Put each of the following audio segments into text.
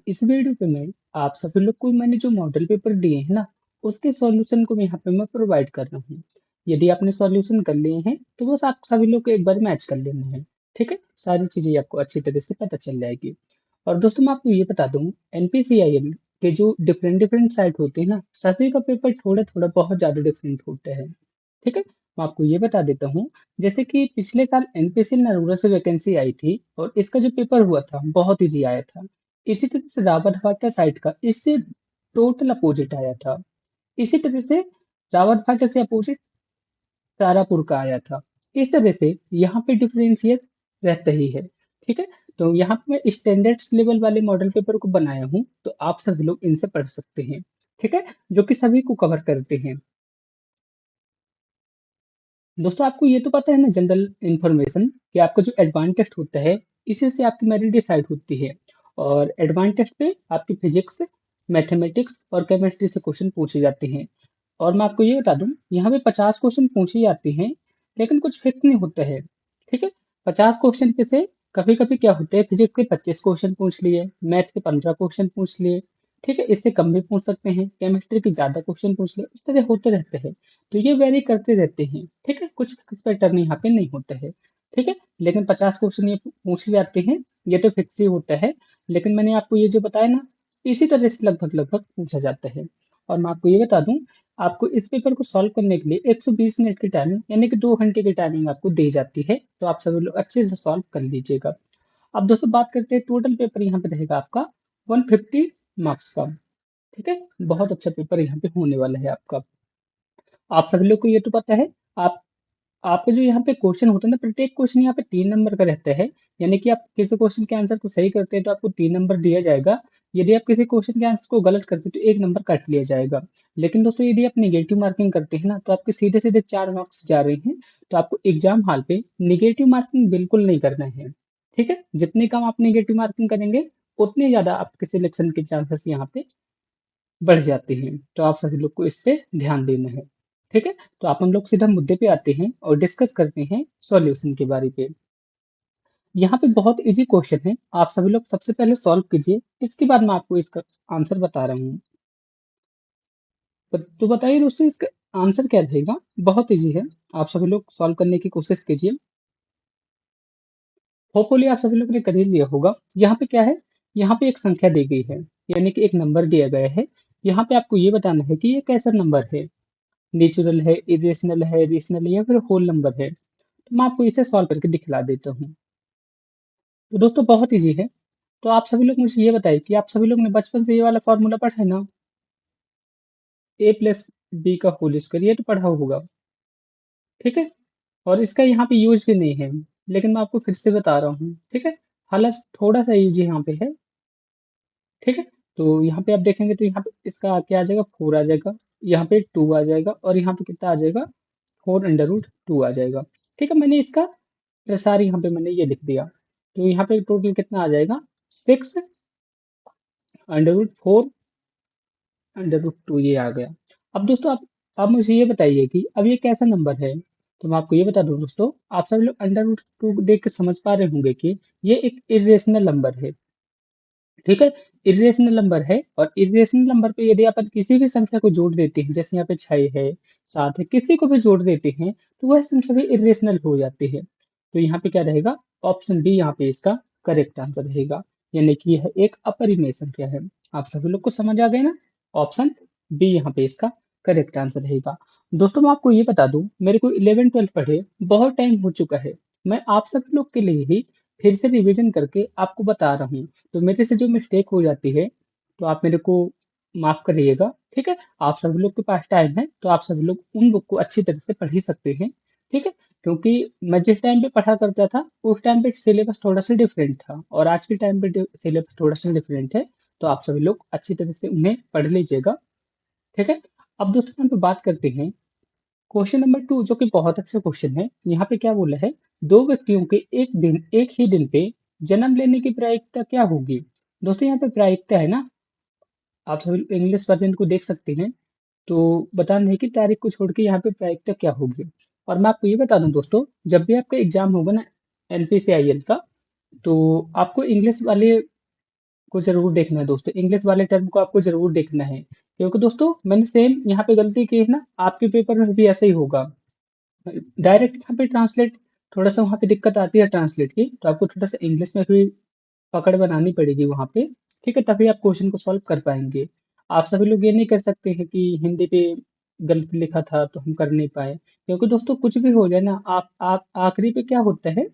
इस वीडियो पे मैं आप सभी लोग को मैंने जो मॉडल पेपर दिए हैं ना, उसके सॉल्यूशन को यहाँ पे मैं प्रोवाइड कर रहा हूँ। यदि आपने सॉल्यूशन कर लिए हैं तो बस आप सभी लोग को एक बार मैच कर लेना है। ठीक है, सारी चीजें आपको अच्छी तरह से पता चल जाएगी। और दोस्तों मैं आपको ये बता दूं, एनपीसीआईएल के जो डिफरेंट डिफरेंट साइट होते हैं ना, सभी का पेपर थोड़ा थोड़ा बहुत ज्यादा डिफरेंट होता है। ठीक है, मैं आपको ये बता देता हूँ। जैसे कि पिछले साल एनपीसीएल नरूरा से वैकेंसी आई थी और इसका जो पेपर हुआ था बहुत इजी आया था। इसी तरह से रावत भाटा साइट का इससे टोटल अपोजिट आया था। इसी तरह से रावत भाटा से अपोजिट तारापुर का आया था। इस तरह से यहाँ पे डिफरेंशियस रहता ही है। ठीक है, तो यहाँ पे मैं स्टैंडर्ड्स लेवल वाले मॉडल पेपर को बनाया हूँ, तो आप सभी लोग इनसे पढ़ सकते हैं। ठीक है, जो कि सभी को कवर करते हैं। दोस्तों आपको ये तो पता है ना, जनरल इंफॉर्मेशन, कि आपका जो एडवांस टेस्ट होता है, इसी से आपकी मेरिट डिसाइड होती है। और एडवांस टेस्ट पे आपकी फिजिक्स, मैथमेटिक्स और केमिस्ट्री से क्वेश्चन पूछे जाते हैं। और मैं आपको ये बता दूं, यहाँ पे 50 क्वेश्चन पूछे जाते हैं, लेकिन कुछ फिक्स नहीं होता है। ठीक है, 50 क्वेश्चन पे से कभी कभी क्या होता है, फिजिक्स के 25 क्वेश्चन पूछ लिए, मैथ के 15 क्वेश्चन पूछ लिए। ठीक है, इससे कम भी पूछ सकते हैं, केमिस्ट्री के ज्यादा क्वेश्चन पूछ लिए, इस तरह होते रहते हैं। तो ये वेरी करते रहते हैं। ठीक है, कुछ फिक्स पैटर्न यहाँ पे नहीं होता है। ठीक है, लेकिन 50 क्वेश्चन ये पूछे जाते हैं, ये तो फिक्स ही होता है। लेकिन मैंने आपको ये जो बताया ना, इसी तरह से लगभग लगभग पूछा जाता है। और मैं आपको ये बता दूं, आपको इस पेपर को सॉल्व करने के लिए 120 मिनट की टाइमिंग यानी कि 2 घंटे की टाइमिंग आपको दी जाती है। तो आप सभी लोग अच्छे से सॉल्व कर लीजिएगा। अब दोस्तों बात करते हैं, टोटल पेपर यहाँ पे रहेगा आपका 150 मार्क्स का। ठीक है, बहुत अच्छा पेपर यहाँ पे होने वाला है आपका। आप सभी लोग को ये तो पता है। आप आपका जो यहाँ पे क्वेश्चन होता है ना, प्रत्येक क्वेश्चन यहाँ पे 3 नंबर का रहता है। यानी कि आप किसी क्वेश्चन के आंसर को सही करते हैं तो आपको 3 नंबर दिया जाएगा। यदि आप किसी क्वेश्चन के आंसर को गलत करते हैं तो 1 नंबर काट लिया जाएगा। लेकिन दोस्तों यदि आप निगेटिव मार्किंग करते हैं ना, तो आपके सीधे सीधे 4 मार्क्स जा रहे हैं। तो आपको एग्जाम हॉल पे निगेटिव मार्किंग बिल्कुल नहीं करना है। ठीक है, जितनी कम आप निगेटिव मार्किंग करेंगे, उतने ज्यादा आपके सिलेक्शन के चांसेस यहाँ पे बढ़ जाते हैं। तो आप सभी लोग को इस पे ध्यान देना है। ठीक है, तो आप हम लोग सीधा मुद्दे पे आते हैं और डिस्कस करते हैं सॉल्यूशन के बारे पे। यहाँ पे बहुत इजी क्वेश्चन है, आप सभी लोग सबसे पहले सॉल्व कीजिए, इसके बाद मैं आपको इसका आंसर बता रहा हूँ। तो बताइए दोस्तों, इसका आंसर क्या रहेगा। बहुत इजी है, आप सभी लोग सॉल्व करने की कोशिश कीजिए। होपफुली आप सभी लोग ने कर ही लिया होगा। यहाँ पे क्या है, यहाँ पे एक संख्या दी गई है, यानी कि एक नंबर दिया गया है। यहाँ पे आपको ये बताना है कि ये कैसा नंबर है, नेचुरल है, इरेशनल है, रेशनल है या फिर होल नंबर है। तो मैं आपको इसे सॉल्व करके दिखला देता हूँ। तो दोस्तों बहुत इजी है। तो आप सभी लोग मुझे ये बताइए कि आप सभी लोग ने बचपन से ये वाला फॉर्मूला पढ़ा है ना, ए प्लस बी का होल स्क्वायर, ये तो पढ़ा होगा। ठीक है, और इसका यहाँ पे यूज भी नहीं है, लेकिन मैं आपको फिर से बता रहा हूँ। ठीक है, हालांकि थोड़ा सा यूज यहाँ पे है। ठीक है, तो यहाँ पे आप देखेंगे तो यहाँ पे इसका क्या आ जाएगा, 4 आ जाएगा, यहाँ पे 2 आ जाएगा और यहाँ पे कितना आ जाएगा, 4√2 आ जाएगा। ठीक है, मैंने इसका प्रसार यहाँ पे मैंने ये लिख दिया। तो यहाँ पे टोटल कितना आ जाएगा, 6√4√2 ये आ गया। अब दोस्तों आप मुझे ये बताइए कि अब ये कैसा नंबर है। तो मैं आपको ये बता दूं दोस्तों, आप सब लोग √2 देख के समझ पा रहे होंगे कि ये एक इरेशनल नंबर है। ठीक है, इरेशनल नंबर है, और इरेशनल नंबर पे यदि अपन किसी भी संख्या को जोड़ देते हैं, जैसे यहाँ पे 6 है, 7 है, किसी को भी जोड़ देते हैं, तो वह संख्या भी इरेशनल हो जाती है। तो यहाँ पे क्या रहेगा, ऑप्शन बी यहाँ पे इसका करेक्ट आंसर रहेगा। यानी कि यह एक अपरिमेय संख्या है। आप सभी लोग को समझ आ गए ना, ऑप्शन बी यहाँ पे इसका करेक्ट आंसर रहेगा। दोस्तों मैं आपको ये बता दूं, मेरे को 11 12 पढ़े बहुत टाइम हो चुका है। मैं आप सभी लोग के लिए ही फिर से रिवीजन करके आपको बता रहा हूँ। तो मेरे से जो मिस्टेक हो जाती है, तो आप मेरे को माफ करिएगा। ठीक है, आप सभी लोग के पास टाइम है, तो आप सभी लोग उन बुक को अच्छी तरह से पढ़ ही सकते हैं। ठीक है, क्योंकि मैं जिस टाइम पे पढ़ा करता था, उस टाइम पे सिलेबस थोड़ा सा डिफरेंट था, और आज के टाइम पे सिलेबस थोड़ा सा डिफरेंट है। तो आप सभी लोग अच्छी तरह से उन्हें पढ़ लीजिएगा। ठीक है, अब दोस्तों यहाँ पे बात करते हैं क्वेश्चन नंबर 2, जो कि बहुत अच्छा क्वेश्चन है। यहाँ पे क्या बोला है, दो व्यक्तियों के एक ही दिन पे जन्म लेने की प्रायिकता क्या होगी। दोस्तों यहाँ पे प्रायिकता है ना, आप सभी इंग्लिश वर्जन को देख सकते हैं। तो बताना है कि तारीख को छोड़ के यहाँ पे प्रायिकता क्या होगी। और मैं आपको ये बता दूं दोस्तों, जब भी आपका एग्जाम होगा ना, एनपीसीआईएल का, तो आपको इंग्लिश वाले को जरूर देखना है दोस्तों, इंग्लिश वाले टर्म को आपको जरूर देखना है, क्योंकि दोस्तों मैंने सेम यहाँ पे गलती की है ना, आपके पेपर में भी ऐसा ही होगा। डायरेक्ट यहाँ पे ट्रांसलेट, थोड़ा सा वहाँ पे दिक्कत आती है ट्रांसलेट की, तो आपको थोड़ा सा इंग्लिश में भी पकड़ बनानी पड़ेगी वहाँ पे। ठीक है, तभी आप क्वेश्चन को सॉल्व कर पाएंगे। आप सभी लोग ये नहीं कर सकते हैं कि हिंदी पे गलत लिखा था तो हम कर नहीं पाए, क्योंकि दोस्तों कुछ भी हो जाए ना, आप आखिरी पे क्या होता है,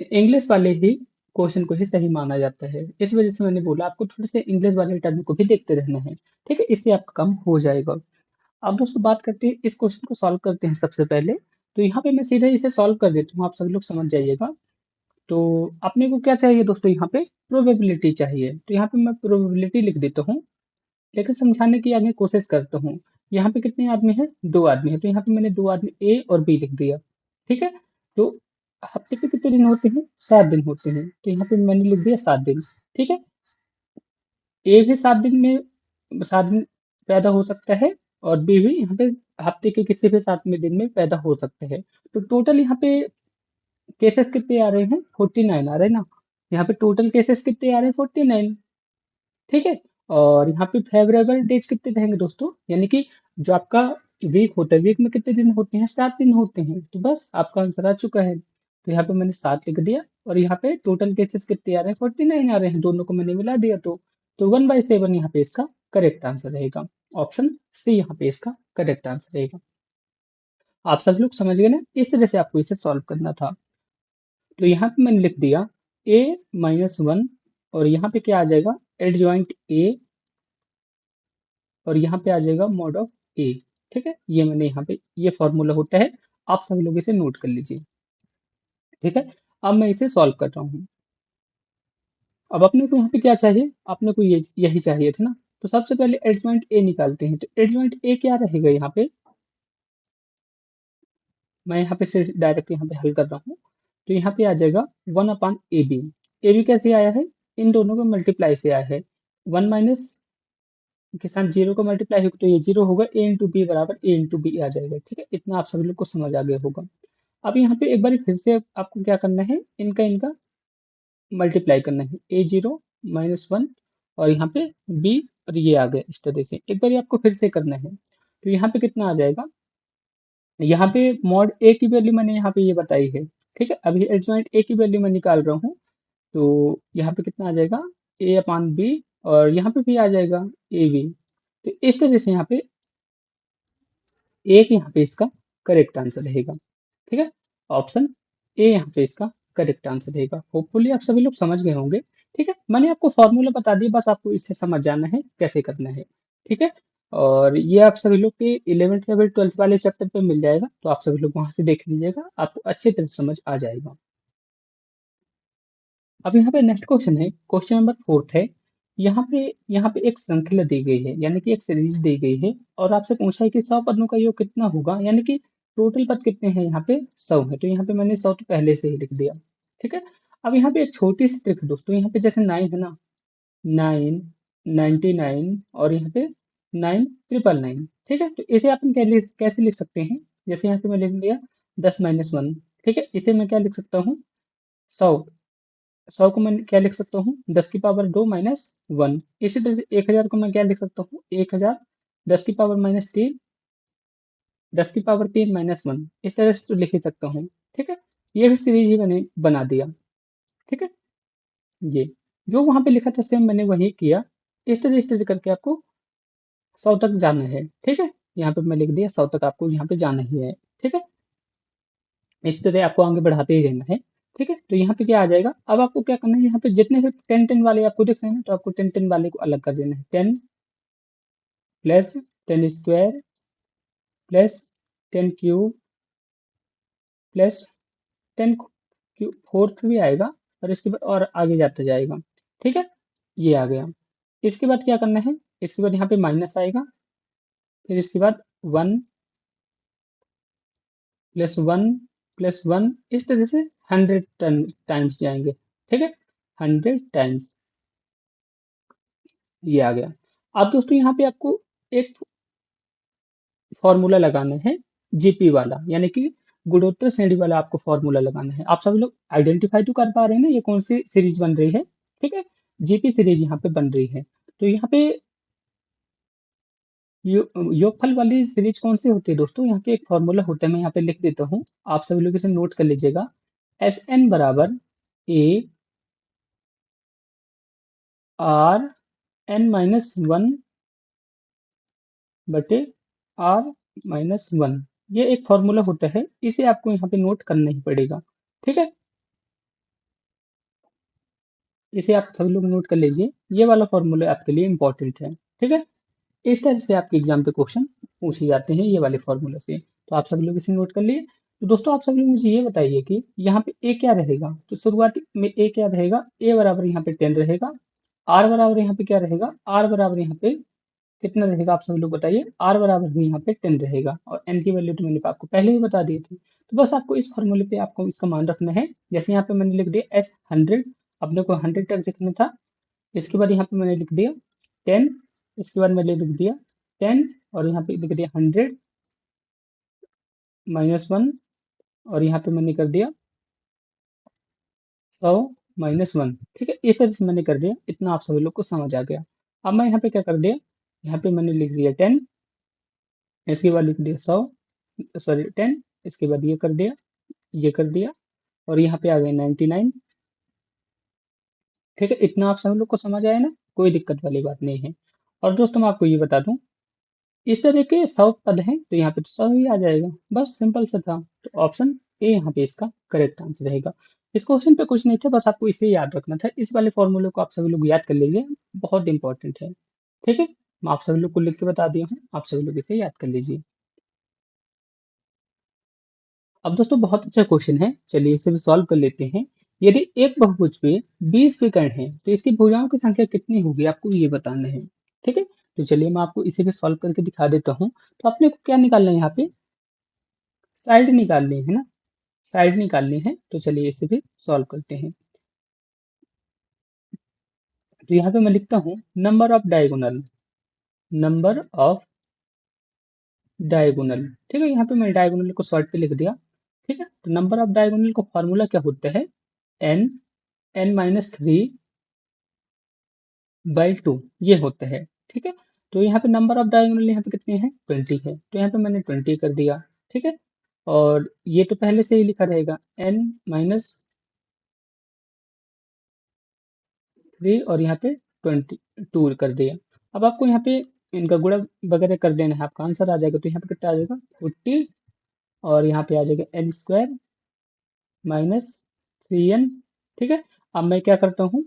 इंग्लिश वाले ही क्वेश्चन को ही सही माना जाता है। इस वजह से मैंने बोला आपको थोड़े से इंग्लिश वाले टर्म को भी देखते रहना है। ठीक है, इससे आपका काम हो जाएगा। अब दोस्तों बात करते हैं, इस क्वेश्चन को सॉल्व करते हैं सबसे पहले। तो यहाँ पे मैं सीधे इसे सॉल्व कर देता हूँ, आप सभी लोग समझ जाइएगा। तो अपने को क्या चाहिए दोस्तों, यहाँ पे प्रोबेबिलिटी चाहिए, तो यहाँ पे मैं प्रोबेबिलिटी लिख देता हूँ, लेकिन समझाने की आगे कोशिश करता हूँ। यहाँ पे कितने आदमी हैं, दो आदमी हैं, तो यहाँ पे मैंने दो आदमी ए और बी लिख दिया। ठीक है, तो हफ्ते पे कितने दिन होते हैं, 7 दिन होते हैं, तो यहाँ पे मैंने लिख दिया 7 दिन। ठीक है, ए भी 7 दिन में 7 दिन पैदा हो सकता है, और बी भी यहाँ पे हफ्ते के किसी भी 7वें दिन में पैदा हो सकते हैं। तो टोटल यहाँ पे केसेस कितने आ रहे हैं, 49 आ रहे हैं ना। यहाँ पे टोटल केसेस कितने आ रहे हैं, 49। ठीक है, और यहाँ पे फेवरेबल डेज कितने रहेंगे दोस्तों, यानी कि जो आपका वीक होता है, वीक में कितने दिन होते हैं, 7 दिन होते हैं, तो बस आपका आंसर आ चुका है। तो यहाँ पे मैंने 7 लिख दिया, और यहाँ पे टोटल केसेस कितने आ रहे हैं, 49 आ रहे हैं, दोनों को मैंने मिला दिया, तो 1/7 यहाँ पे इसका करेक्ट आंसर रहेगा। ऑप्शन सी यहाँ पे इसका करेक्ट आंसर रहेगा। आप सब लोग समझ गए ना, इस तरह से आपको इसे सॉल्व करना था। तो यहाँ पे मैंने लिख दिया a-1, और यहाँ पे क्या आ जाएगा, एडजॉइंट ए, और यहाँ पे आ जाएगा मॉड ऑफ ए। ठीक है, ये मैंने यहाँ पे ये फॉर्मूला होता है, आप सभी लोग इसे नोट कर लीजिए। ठीक है, अब मैं इसे सॉल्व कर रहा हूँ। अब अपने को यहाँ पे क्या चाहिए, अपने को ये यही चाहिए था ना। तो सबसे पहले एडजॉइंट ए निकालते हैं, तो एडजॉइंट ए क्या रहेगा यहाँ पे, मैं यहाँ पे से डायरेक्ट यहाँ पे हल कर रहा हूँ। तो यहाँ पे आ जाएगा 1/AB। ए बी कैसे आया है, इन दोनों को मल्टीप्लाई से आया है, 1 के साथ जीरो को मल्टीप्लाई होगा तो ये जीरो होगा, ए इंटू बी बराबर ए इंटू बी आ जाएगा। ठीक है, इतना आप सभी लोग को समझ आ गया होगा। अब यहाँ पे एक बार फिर से आपको क्या करना है, इनका इनका मल्टीप्लाई करना है, A0 - 1, और यहाँ पे बी, और ये आ गया। इस तरह से एक बार आपको फिर से करना है, तो यहाँ पे कितना आ जाएगा, यहाँ पे मॉड ए की वैल्यू मैंने यहाँ पे ये बताई है। ठीक है, अभी एडजॉइंट ए की वैल्यू मैं निकाल रहा हूँ, तो यहाँ पे कितना आ जाएगा, A/B, और यहाँ पे भी आ जाएगा AB। तो इस तरह से यहाँ पे एक यहाँ पे इसका करेक्ट आंसर रहेगा। ठीक है, ऑप्शन ए यहाँ पे इसका करेक्ट आंसर रहेगा। होपफुली आप सभी लोग समझ गए होंगे। ठीक है, मैंने आपको फॉर्मूला बता दिया, बस आपको इससे समझ जाना है कैसे करना है। ठीक है, और ये आप सभी लोग के 11th या फिर 12th वाले चैप्टर पे मिल जाएगा, तो आप सभी लोग वहां से देख लीजिएगा, आपको अच्छी तरह से समझ आ जाएगा। अब यहाँ पे नेक्स्ट क्वेश्चन है, क्वेश्चन नंबर 4 है। यहाँ पे एक श्रृंखला दी गई है, यानी कि एक सीरीज दी गई है, और आपसे पूछा है कि 100 पदों का योग कितना होगा, यानी कि टोटल पद कितने हैं, यहाँ पे 100 है, तो यहाँ पे मैंने 100 तो पहले से ही लिख दिया। ठीक है, अब यहाँ पे एक छोटी सी ट्रिक है दोस्तों, यहाँ पे जैसे 9 है ना, 9, 99, और यहाँ पे 9, 999। ठीक है, तो इसे अपन कैसे लिख सकते हैं, जैसे यहाँ पे मैं लिख दिया 10 - 1। ठीक है, इसे मैं क्या लिख सकता हूँ, 100। 100 को मैं क्या लिख सकता हूँ, 10⁻2 - 1। इसी तरह से 1000 को मैं क्या लिख सकता हूँ, 1000, 10⁻³ 10⁻³ - 1। इस तरह से तो लिख ही सकता हूँ। ठीक है, ये भी सीरीज ही मैंने बना दिया। ठीक है, ये जो वहां पे लिखा था सेम मैंने वही किया। इस तरह करके आपको 100 तक जाना है। ठीक है, यहाँ पे मैं लिख दिया 100 तक आपको यहाँ पे जाना ही है। ठीक है, इस तरह आपको आगे बढ़ाते ही रहना है। ठीक है, तो यहाँ पे क्या आ जाएगा, अब आपको क्या करना है, यहाँ पे जितने भी 10 10 वाले आपको दिख रहे हैं, तो आपको 10 10 वाले को अलग कर देना है। 10 + 10² +10³ +10⁴ भी आएगा, और इसके बाद और आगे जाता जाएगा। ठीक है, ये आ गया। इसके बाद क्या करना है, इसके बाद यहाँ पे माइनस आएगा, फिर इसके बाद 1 + 1 + 1, इस तरह से 100 टाइम्स जाएंगे। ठीक है, 100 टाइम्स, ये आ गया। अब दोस्तों यहाँ पे आपको एक फॉर्मूला लगाना है, जीपी वाला, यानी कि गुणोत्तर श्रेणी वाला आपको फॉर्मूला लगाना है। आप सभी लोग आइडेंटिफाई तो कर पा रहे हैं ना, ये कौन सी सीरीज बन रही है। ठीक है, जीपी सीरीज यहाँ पे बन रही है। तो यहाँ पे योगफल वाली सीरीज कौन सी होती है दोस्तों? यहाँ पे एक फॉर्मूला होता है, मैं यहाँ पे लिख देता हूँ, आप सभी लोग इसे नोट कर लीजिएगा। एस एन बराबर A R N minus one बटे आर माइनस वन। ये एक फॉर्मूला होता है, इसे आपको यहाँ पे नोट करना ही पड़ेगा। ठीक है, इसे आप सभी लोग नोट कर लीजिए, ये वाला फॉर्मूला आपके लिए इंपॉर्टेंट है। ठीक है, इस तरह से आपके एग्जाम पे क्वेश्चन पूछे जाते हैं ये वाले फॉर्मूला से। तो आप सभी लोग इसे नोट कर लिए। तो दोस्तों आप सभी लोग मुझे ये बताइए कि यहाँ पे ए क्या रहेगा? तो शुरुआती में ए क्या रहेगा? ए बराबर यहाँ पे 10 रहेगा। आर बराबर यहाँ पे क्या रहेगा? आर बराबर यहाँ पे कितना रहेगा? आप सभी लोग बताइए। आर बराबर भी यहाँ पे 10 रहेगा, और एन की वैल्यू तो मैंने आपको पहले ही बता दी थी। तो बस आपको इस फॉर्मूले पे आपको इसका मान रखना है। जैसे यहाँ पे मैंने लिख दिया एस 100, अपने को 100 तक लिखना था। इसके बाद यहाँ पे मैंने लिख दिया 10, इसके बाद मैंने लिख दिया 10, और यहाँ पे लिख दिया 100 माइनस वन, और यहाँ पे मैंने कर दिया 100 माइनस वन। ठीक है, इस तरह से मैंने कर दिया, इतना आप सभी लोग को समझ आ गया। अब मैं यहाँ पे क्या कर दिया, यहाँ पे मैंने लिख दिया 10, इसके बाद लिख दिया 100, सॉरी 10, इसके बाद ये कर दिया, ये कर दिया, और यहाँ पे आ गए 99। ठीक है, इतना आप सभी लोग को समझ आया ना, कोई दिक्कत वाली बात नहीं है। और दोस्तों मैं आपको ये बता दूं, इस तरह के 100 पद हैं तो यहाँ पे तो 100 ही आ जाएगा, बस सिंपल सा था। तो ऑप्शन ए यहाँ पे इसका करेक्ट आंसर रहेगा। इस क्वेश्चन पे कुछ नहीं था, बस आपको इसे याद रखना था। इस वाले फॉर्मूले को आप सभी लोग याद कर लीजिए, बहुत इंपॉर्टेंट है। ठीक है, मैं आप सभी लोग को लिख के बता दिया हूँ, आप सभी लोग इसे याद कर लीजिए। अब दोस्तों बहुत अच्छा क्वेश्चन है, चलिए इसे भी सॉल्व कर लेते हैं। यदि एक बहुभुज में 20 विकर्ण हैं तो इसकी भुजाओं की संख्या कितनी होगी, आपको ये बताना है। ठीक है, तो चलिए मैं आपको इसे भी सॉल्व करके दिखा देता हूँ। तो आपने को क्या निकालना है, यहाँ पे साइड निकालनी है ना, साइड निकालनी है। तो चलिए इसे भी सॉल्व करते हैं। तो यहाँ पे मैं लिखता हूँ number of diagonal, number of diagonal. ठीक है, यहाँ पे मैंने डायगोनल को शॉर्ट पे लिख दिया। ठीक है, तो नंबर ऑफ डायगोनल का फॉर्मूला क्या होता है? N, N minus three by two, ये होता है। ठीक है, तो यहाँ पे नंबर ऑफ डायगोनल यहाँ पे कितने हैं? 20 है, तो यहाँ पे मैंने 20 कर दिया। ठीक है, और ये तो पहले से ही लिखा रहेगा, एन माइनस थ्री, और यहाँ पे 22 कर दिया। अब आपको यहाँ पे इनका गुणा वगैरह कर देना है, आपका आंसर आ जाएगा। तो यहाँ पे कितना आ जाएगा? 40, और यहाँ पे आ जाएगा एन स्क्वायर माइनस 3n। ठीक है, अब मैं क्या करता हूँ,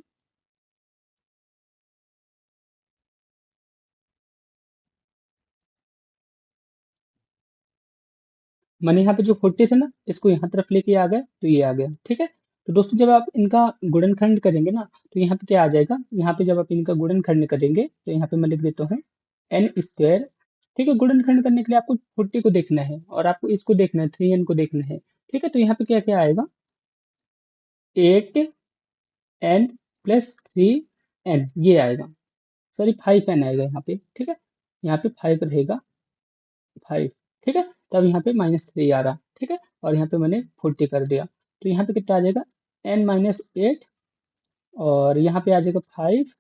मैंने यहाँ पे जो 40 थे ना, इसको यहाँ तरफ लेके आ गए, तो ये आ गया। ठीक है, तो दोस्तों जब आप इनका गुणनखंड करेंगे ना, तो यहाँ पे क्या आ जाएगा, यहाँ पे जब आप इनका गुणनखंड करेंगे तो यहाँ पे मैं लिख देता हूँ एन स्क्वायर। ठीक है, गुणनखंड करने के लिए आपको 40 को देखना है, और आपको इसको देखना है, 3n को देखना है। ठीक है, तो यहाँ पे क्या क्या आएगा, 8n प्लस 3n, ये आएगा। सॉरी 5n आएगा यहाँ पे। ठीक है, यहाँ पे 5 रहेगा, 5। ठीक है, तब यहाँ पे -3 आ रहा। ठीक है, और यहाँ पे मैंने 40 कर दिया। तो यहाँ पे कितना आ जाएगा, n-8, और यहाँ पे आ जाएगा 5,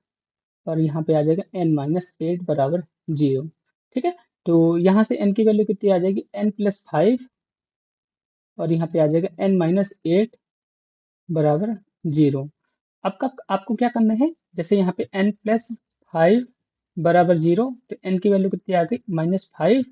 और यहाँ पे आ जाएगा n-8 बराबर 0। ठीक है, तो यहाँ से n की वैल्यू कितनी आ जाएगी, n+5, और यहाँ पे आ जाएगा n-8 बराबर 0। आपका आपको क्या करना है, जैसे यहाँ पे n+5 बराबर 0, तो n की वैल्यू कितनी आ गई, -5।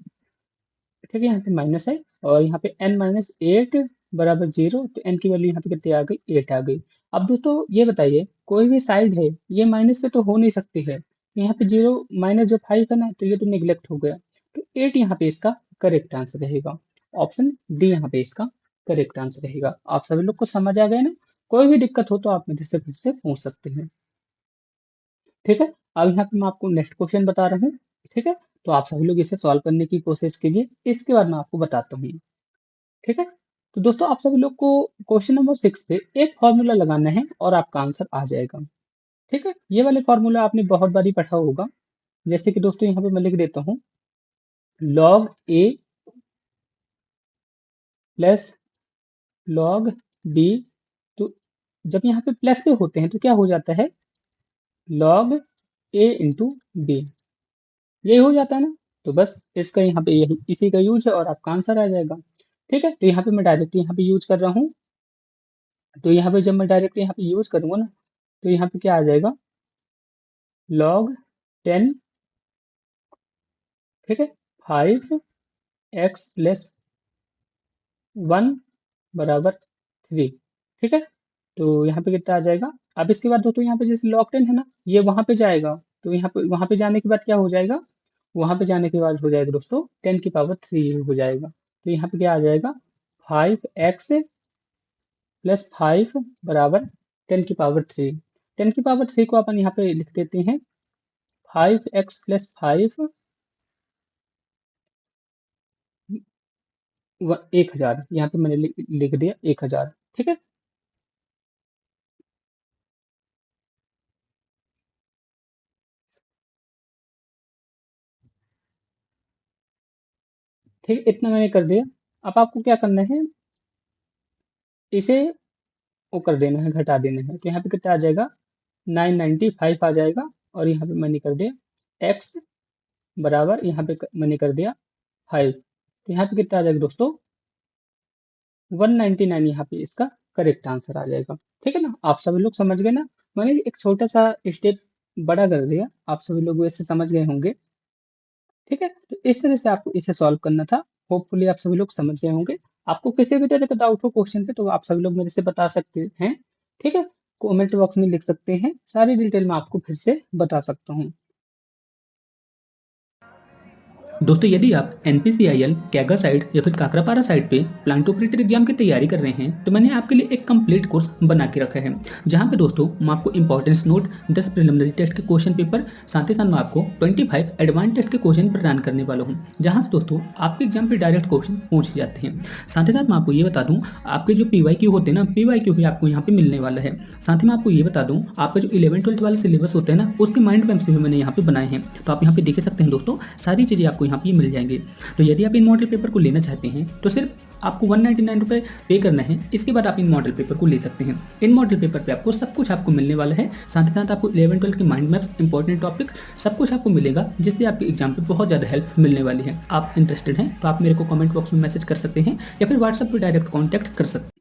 ठीक है, यहाँ पे माइनस है, और यहाँ पे n-8 बराबर 0, तो n की वैल्यू यहाँ पे कितनी आ गई, 8 आ गई। अब दोस्तों ये बताइए, कोई भी साइड है, ये माइनस से तो हो नहीं सकती है। यहाँ पे 0 माइनस जो 5 है ना, तो ये तो निगलेक्ट हो गया। तो 8 यहाँ पे इसका करेक्ट आंसर रहेगा। ऑप्शन डी यहाँ पे इसका करेक्ट आंसर रहेगा। आप सभी लोग को समझ आ गया ना? कोई भी दिक्कत हो तो आप मुझे से फिर से पूछ सकते हैं। ठीक है, अब यहाँ पे मैं आपको नेक्स्ट क्वेश्चन बता रहा हूँ। ठीक है, तो आप सभी लोग इसे सॉल्व करने की कोशिश कीजिए, इसके बाद मैं आपको बताता हूँ। ठीक है, तो दोस्तों आप सभी लोग को क्वेश्चन नंबर 6 पे एक फॉर्मूला लगाना है, और आपका आंसर आ जाएगा। ठीक है, ये वाले फॉर्मूला आपने बहुत बारी पढ़ा होगा। जैसे कि दोस्तों यहाँ पे मैं लिख देता हूँ, log a plus log b। तो जब यहाँ पे प्लस से होते हैं तो क्या हो जाता है, लॉग ए इंटू बी, यही हो जाता है ना। तो बस इसका यहाँ पे यही इसी का यूज है और आपका आंसर आ जाएगा। ठीक है, तो यहाँ पे मैं डायरेक्ट यहाँ पे यूज कर रहा हूँ। तो यहाँ पे जब मैं डायरेक्ट यहाँ पे यूज करूंगा ना, तो यहाँ पे क्या आ जाएगा, लॉग 10, ठीक है, 5x प्लस 1 बराबर 3। ठीक है, तो यहाँ पे कितना आ जाएगा। अब इसके बाद दोस्तों यहाँ पे जैसे log 10 है ना, ये वहां पे जाएगा, तो यहाँ पे वहां पे जाने के बाद क्या हो जाएगा, वहां पे जाने के बाद हो जाएगा दोस्तों 10 की पावर 3 हो जाएगा। तो यहाँ पे क्या आ जाएगा, 5x प्लस 5 बराबर 10 की पावर 3। 10 की पावर 3 को अपन यहाँ पे लिख देते हैं 5x प्लस 5 1000, यहाँ पे मैंने लिख दिया 1000। ठीक है, ठीक है, इतना मैंने कर दिया। अब आपको क्या करना है, इसे वो कर देना है, घटा देना है। तो यहाँ पे कितना आ जाएगा, 995 आ जाएगा। और यहाँ पे मैंने कर दिया x बराबर, यहाँ पे मैंने कर दिया 5। तो यहाँ पे कितना आ जाएगा दोस्तों, 199 यहाँ पे इसका करेक्ट आंसर आ जाएगा। ठीक है ना, आप सभी लोग समझ गए ना। मैंने एक छोटा सा स्टेप बड़ा कर दिया, आप सभी लोग वैसे समझ गए होंगे। ठीक है, तो इस तरह से आपको इसे सॉल्व करना था। होपफुली आप सभी लोग समझ गए होंगे। आपको किसी भी तरह का डाउट हो क्वेश्चन पे तो आप सभी लोग मेरे से बता सकते हैं। ठीक है, कमेंट बॉक्स में लिख सकते हैं, सारी डिटेल मैं आपको फिर से बता सकता हूँ। दोस्तों यदि आप NPCIL, कैगा साइट या फिर काकरापारा साइट पे प्लांट ऑपरेटर एग्जाम की तैयारी कर रहे हैं तो मैंने आपके लिए एक कंप्लीट कोर्स बना के रखा है, जहां पे दोस्तों मैं आपको इंपॉर्टेंस नोट, 10 प्रिलिमिनरी टेस्ट के क्वेश्चन पेपर, साथ ही साथ मैं आपको 25 एडवांस टेस्ट के क्वेश्चन प्रदान करने वाला हूँ, जहां से दोस्तों आपके एग्जाम पे डायरेक्ट क्वेश्चन पूछ जाते हैं। साथ ही साथ मैं आपको ये बता दूं, आपके जो PYQ होते हैं ना, PYQ भी आपको यहाँ पे मिलने वाला है। साथ ही मैं आपको ये बता दूं, आपका जो 11-12 वाले सिलेबस होते हैं ना, उसके माइंड मैप्स भी मैंने यहाँ पे बनाए हैं। तो आप यहाँ पे देख सकते हैं दोस्तों, सारी चीजें आपको यहाँ पे मिल जाएंगे। तो यदि आप इन मॉडल पेपर को लेना चाहते हैं तो सिर्फ आपको 199 रुपये पे करना है। इसके बाद आप इन मॉडल पेपर को ले सकते हैं। इन मॉडल पेपर पे आपको सब कुछ आपको मिलने वाला है। साथ ही साथ आपको 11-12 के माइंड मैप्स, इंपॉर्टेंट टॉपिक, सब कुछ आपको मिलेगा, जिससे आपके एग्जाम पे बहुत ज़्यादा हेल्प मिलने वाली है। आप इंटरेस्टेड हैं तो आप मेरे को कमेंट बॉक्स में मैसेज कर सकते हैं या फिर व्हाट्सएप पर डायरेक्ट कॉन्टैक्ट कर सकते हैं।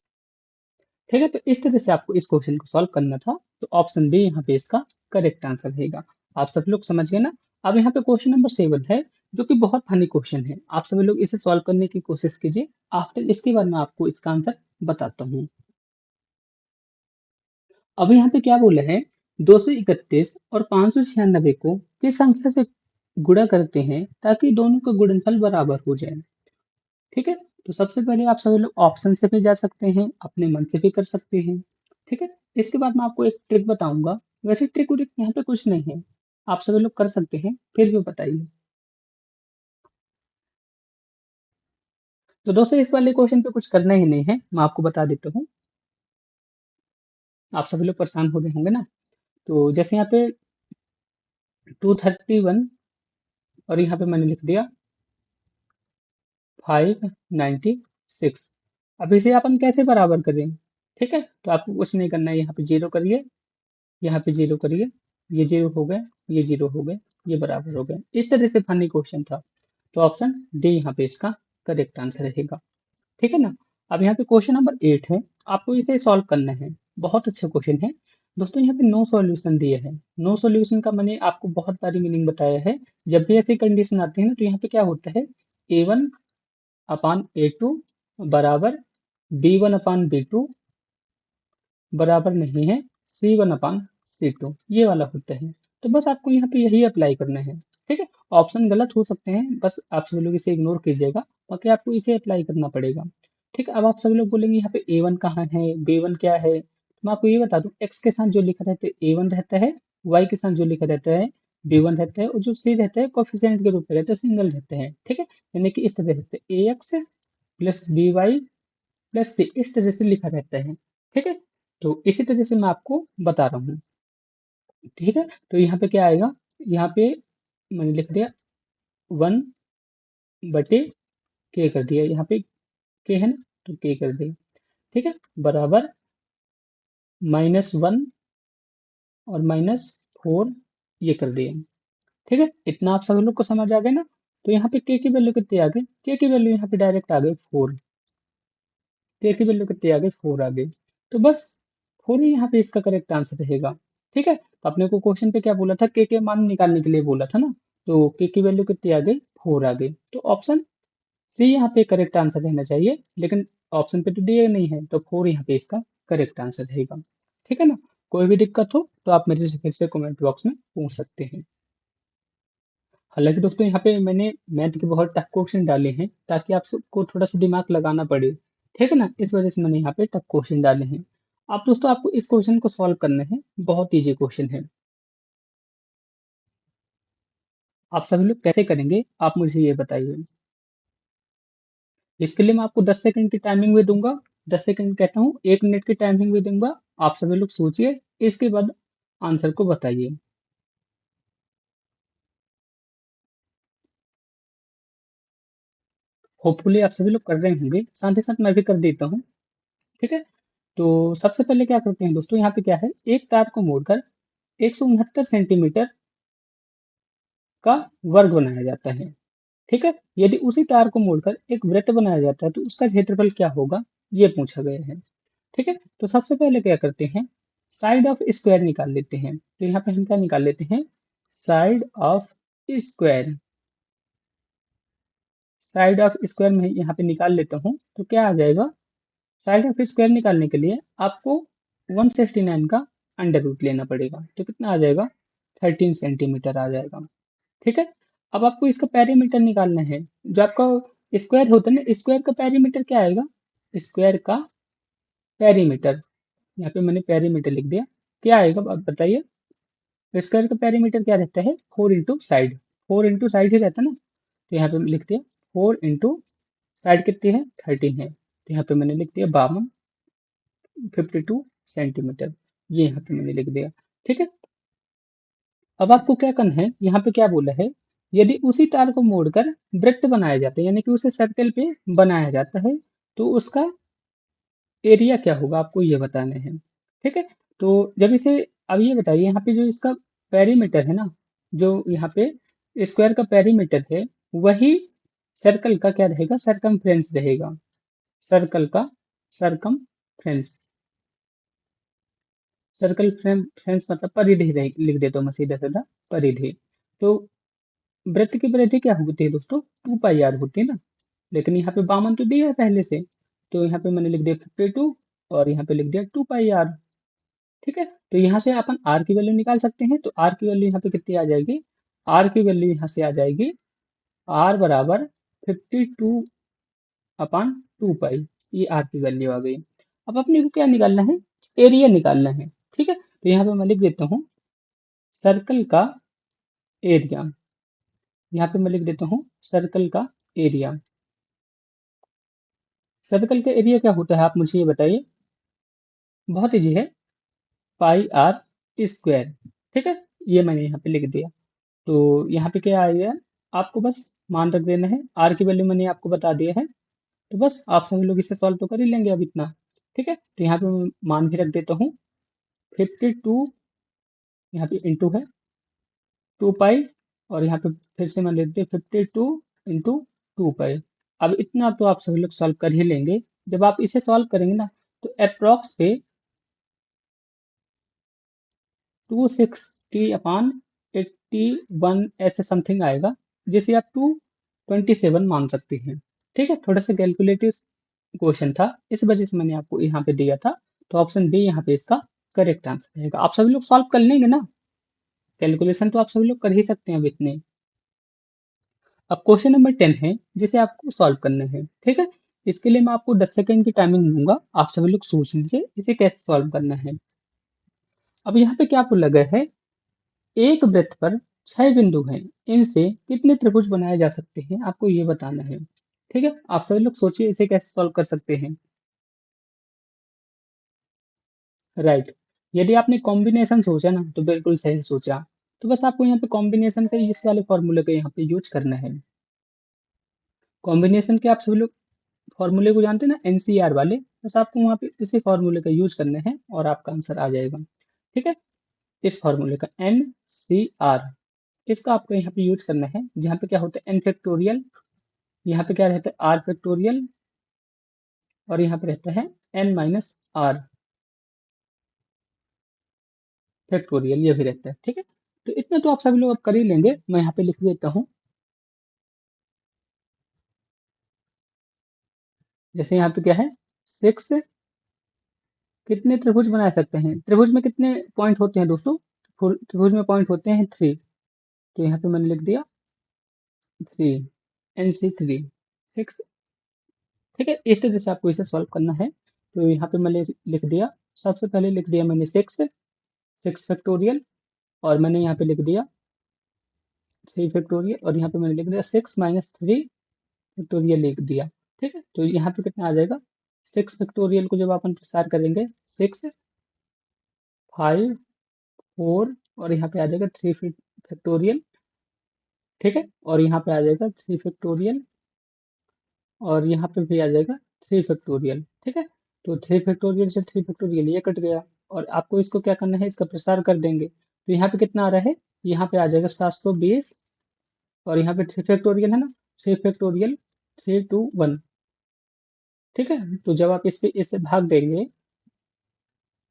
ठीक है, तो इस तरह से आपको इस क्वेश्चन को सॉल्व करना था। तो ऑप्शन बी यहाँ पे इसका करेक्ट आंसर रहेगा। आप सब लोग समझ गए ना। अब यहाँ पे क्वेश्चन नंबर 7 है, जो कि बहुत फनी क्वेश्चन है। आप सभी लोग इसे सॉल्व करने की कोशिश कीजिए। आफ्टर इसके बाद मैं आपको इसका आंसर बताता हूँ। अब यहाँ पे क्या बोला है, 231 और 596 को किस संख्या से गुणा करते हैं ताकि दोनों का गुणनफल बराबर हो जाए। ठीक है, तो सबसे पहले आप सभी लोग ऑप्शन से भी जा सकते हैं, अपने मन से भी कर सकते हैं। ठीक है, इसके बाद मैं आपको एक ट्रिक बताऊंगा। वैसे ट्रिक उरिक यहाँ पे कुछ नहीं है, आप सभी लोग कर सकते हैं, फिर भी बताइए। तो दोस्तों इस वाले क्वेश्चन पे कुछ करना ही नहीं है, मैं आपको बता देता हूँ। आप सभी लोग परेशान हो रहे होंगे ना। तो जैसे यहाँ पे 231 और यहाँ पे मैंने लिख दिया 596। अब इसे अपन कैसे बराबर करें। ठीक है, तो आपको कुछ नहीं करना है, यहाँ पे जीरो करिए, यहाँ पे जीरो करिए, ये जीरो हो गए, ये जीरो हो गए, ये बराबर हो गए। इस तरह से फनी क्वेश्चन था। तो ऑप्शन डी यहाँ पे इसका करेक्ट आंसर रहेगा। ठीक है ना। अब यहाँ पे क्वेश्चन नंबर 8 है, आपको इसे सॉल्व करना है। बहुत अच्छा क्वेश्चन है दोस्तों। यहाँ पे नो सॉल्यूशन दिया है। नो सॉल्यूशन का मैंने आपको बहुत बारी मीनिंग बताया है। जब भी ऐसी कंडीशन आती है ना, तो यहाँ पे क्या होता है, A1/A2 बराबर B1/B2 बराबर नहीं है C1/C2, ये वाला होता है। तो बस आपको यहाँ पे यही अप्लाई करना है। ठीक है, ऑप्शन गलत हो सकते हैं, बस आप सभी लोग इसे इग्नोर कीजिएगा, बाकी आपको इसे अप्लाई करना पड़ेगा। ठीक है, अब आप सभी लोग बोलेंगे यहाँ पे A1 कहाँ है, B1 क्या है। तो मैं आपको ये बता दूं, एक्स के साथ जो लिखा रहता है A1 रहता है, वाई के साथ जो लिखा रहता है B1 रहता है, और जो सी रहता है कोफिशिएंट के रूप में रहता है, सिंगल रहते हैं। ठीक है, यानी कि इस तरह रहते हैं AX प्लस BY प्लस सी, इस तरह से लिखा रहता है। ठीक है, तो इसी तरह से मैं आपको बता रहा हूँ। ठीक है, तो यहाँ पे क्या आएगा, यहाँ पे मैंने लिख दिया 1/के कर दिया, यहाँ पे के है ना, तो के कर दिया। ठीक है, बराबर -1 और -4 4 ये कर दिए। ठीक है, इतना आप सभी लोग को समझ आ गया ना। तो यहाँ पे के की वैल्यू कितनी आ गई, के की वैल्यू यहाँ पे डायरेक्ट आ गई 4, के की वैल्यू कितनी आ गई 4 आ गई। तो बस 4 ही यहाँ पे इसका करेक्ट आंसर रहेगा। ठीक है, तो अपने को क्वेश्चन पे क्या बोला था, के मान निकालने के लिए बोला था ना। तो के की वैल्यू कितनी आ गई 4 आ गई। तो ऑप्शन सी यहाँ पे करेक्ट आंसर रहना चाहिए, लेकिन ऑप्शन पे तो दिया नहीं है, तो 4 यहाँ पे इसका करेक्ट आंसर रहेगा। ठीक है ना। कोई भी दिक्कत हो तो आप मेरे से फिर से कमेंट बॉक्स में पूछ सकते हैं। हालांकि दोस्तों यहाँ पे मैंने मैथ के बहुत टफ क्वेश्चन डाले हैं ताकि आप सबको थोड़ा सा दिमाग लगाना पड़े। ठीक है ना, इस वजह से मैंने यहाँ पे टफ क्वेश्चन डाले हैं। आप दोस्तों आपको इस क्वेश्चन को सॉल्व करना है, बहुत इजी क्वेश्चन है। आप सभी लोग कैसे करेंगे आप मुझे ये बताइए। इसके लिए मैं आपको 10 सेकंड की टाइमिंग भी दूंगा। 10 सेकंड कहता हूँ, 1 मिनट की टाइमिंग भी दूंगा। आप सभी लोग सोचिए, इसके बाद आंसर को बताइए। होपफुली आप सभी लोग कर रहे होंगे, साथ ही साथ मैं भी कर देता हूँ। ठीक है, तो सबसे पहले क्या करते हैं दोस्तों, यहाँ पे क्या है, एक तार को मोड़कर 169 सेंटीमीटर का वर्ग बनाया जाता है। ठीक है, यदि उसी तार को मोड़कर एक वृत्त बनाया जाता है तो उसका क्षेत्रफल क्या होगा, ये पूछा गया है। ठीक है, तो सबसे पहले क्या करते हैं, साइड ऑफ स्क्वायर निकाल लेते हैं। तो यहाँ पे हम क्या निकाल लेते हैं, side of square. Side of square में यहाँ पे निकाल लेता हूँ तो क्या आ जाएगा, साइड ऑफ स्क्वायर निकालने के लिए आपको 169 का अंडर रूट लेना पड़ेगा। तो कितना आ जाएगा, 13 सेंटीमीटर आ जाएगा। ठीक है, अब आपको इसका पेरीमीटर निकालना है। जो आपका स्क्वायर होता है ना, स्क्वायर का पेरीमीटर क्या आएगा, स्क्वायर का पेरीमीटर, यहाँ पे मैंने पेरीमीटर लिख दिया, क्या आएगा आप बताइए। स्क्वायर का पेरीमीटर क्या रहता है, 4 इंटू साइड, 4 इंटू साइड ही रहता है ना। तो यहाँ पे लिख दिया 4 इंटू साइड कितनी है, 13 है। तो यहाँ पे मैंने लिख दिया 52 सेंटीमीटर, ये यहाँ पे मैंने लिख दिया। ठीक है, अब आपको क्या करना है, यहाँ पे क्या बोला है, यदि उसी तार को मोड़कर वृत्त बनाया जाता है, यानी कि उसे सर्कल पे बनाया जाता है, तो उसका एरिया क्या होगा, आपको ये बताना है। ठीक है, तो जब इसे, अब ये बताइए, यहाँ पे जो इसका पेरीमीटर है ना, जो यहाँ पे स्क्वायर का पेरीमीटर है, वही सर्कल का क्या रहेगा, सरकमफ्रेंस रहेगा। सर्कल का सरकमफ्रेंस, सर्कल फ्रेंस मतलब परिधि लिख देता हूँ मैं सीधा सीधा, परिधि। तो वृत्त की परिधि क्या होती है दोस्तों, 2 पाई आर होती है ना। लेकिन यहाँ पे बामन तो दिया है पहले से, तो यहाँ पे मैंने लिख दिया 52 और यहाँ पे लिख दिया 2 पाई आर। ठीक है, तो यहाँ से अपन आर की वैल्यू निकाल सकते हैं। तो आर की वैल्यू यहाँ पे कितनी आ जाएगी, आर की वैल्यू यहाँ से आ जाएगी, आर बराबर 52/2 पाई, ये आर की वैल्यू आ गई। अब अपने को क्या निकालना है, एरिया निकालना है। ठीक है, तो यहाँ पे मैं लिख देता हूँ सर्कल का एरिया, यहाँ पे मैं लिख देता हूँ सर्कल का एरिया। सर्कल का एरिया क्या होता है आप मुझे ये बताइए, बहुत इजी है, पाई आर स्क्वायर। ठीक है, ये मैंने यहाँ पे लिख दिया। तो यहाँ पे क्या आएगा, आपको बस मान रख देना है, आर की वैल्यू मैंने आपको बता दिया है। तो बस आप सभी लोग इसे सॉल्व तो कर ही लेंगे अब इतना। ठीक है, तो यहाँ पे मैं मान भी रख देता हूँ 52, यहाँ पे इंटू है 2 पाई, और यहाँ पे फिर से मैं लिख दिया 52 इंटू 2 पाई। अब इतना तो आप सभी लोग सॉल्व कर ही लेंगे। जब आप इसे सॉल्व करेंगे ना, तो अप्रोक्स पे 260/81 ऐसे समथिंग आएगा, जिसे आप 227 मान सकते हैं। ठीक है, थोड़ा सा कैलकुलेटिव क्वेश्चन था, इस वजह से मैंने आपको यहाँ पे दिया था। तो ऑप्शन बी यहाँ पे इसका करेक्ट आंसर रहेगा। आप सभी लोग सॉल्व कर लेंगे ना, कैलकुलेशन तो आप सभी लोग कर ही सकते हैं अब इतने। अब क्वेश्चन नंबर 10 है, जिसे आपको सॉल्व करना है। ठीक है, इसके लिए मैं आपको 10 सेकंड की टाइमिंग दूंगा। आप सभी लोग सोच लीजिए इसे कैसे सॉल्व करना है। अब यहाँ पे क्या बोला गया है, एक वृत्त पर 6 बिंदु हैं, इनसे कितने त्रिभुज बनाए जा सकते हैं, आपको ये बताना है। ठीक है, आप सभी लोग सोचिए इसे कैसे सॉल्व कर सकते हैं। राइट, यदि आपने कॉम्बिनेशन सोचा ना तो बिल्कुल सही सोचा। तो बस आपको यहाँ पे कॉम्बिनेशन का इस वाले फॉर्मूले का यहाँ पे यूज करना है। कॉम्बिनेशन के आप सभी लोग फॉर्मूले को जानते हैं ना, एनसीआर वाले, बस आपको वहाँ पे इसी फॉर्मूले का यूज करना है और आपका आंसर आ जाएगा। ठीक है, इस फॉर्मूले का NCR, इसका आपको यहाँ पे यूज करना है, जहाँ पे क्या होता है n फैक्टोरियल, यहाँ पे क्या रहता है r फैक्टोरियल, और यहाँ पे रहता है n माइनस r फैक्टोरियल, ये भी रहता है। ठीक है, तो इतना तो आप सभी लोग अब कर ही लेंगे, मैं यहाँ पे लिख देता हूँ। जैसे यहाँ पे क्या है, 6, कितने त्रिभुज बना सकते हैं, त्रिभुज में कितने पॉइंट होते हैं दोस्तों, त्रिभुज में पॉइंट होते हैं 3, तो यहाँ पे मैंने लिख दिया 3, NC3, 6। ठीक है, इस तरह से आपको इसे सॉल्व करना है। तो यहाँ पे मैंने लिख दिया, सबसे पहले लिख दिया मैंने 6 फैक्टोरियल, और मैंने यहाँ पे लिख दिया 3 फैक्टोरियल, और यहाँ पे मैंने लिख दिया 6 - 3 फैक्टोरियल लिख दिया। ठीक है, तो यहाँ पे कितना आ जाएगा, 6 फैक्टोरियल को जब अपन प्रसार करेंगे, 6, 5, 4, और यहाँ पे आ जाएगा 3 फैक्टोरियल। ठीक है, और यहाँ पे आ जाएगा 3 फैक्टोरियल, और यहाँ पे भी आ जाएगा 3 फैक्टोरियल। ठीक है, तो 3 फैक्टोरियल से 3 फैक्टोरियल ये कट गया, और आपको इसको क्या करना है, इसका प्रसार कर देंगे, तो यहाँ पे कितना आ रहा है, यहाँ पे आ जाएगा 720, और यहाँ पे 3 फैक्टोरियल है ना, 3 फैक्टोरियल 3, 2, 1। ठीक है, तो जब आप इस पे इससे भाग देंगे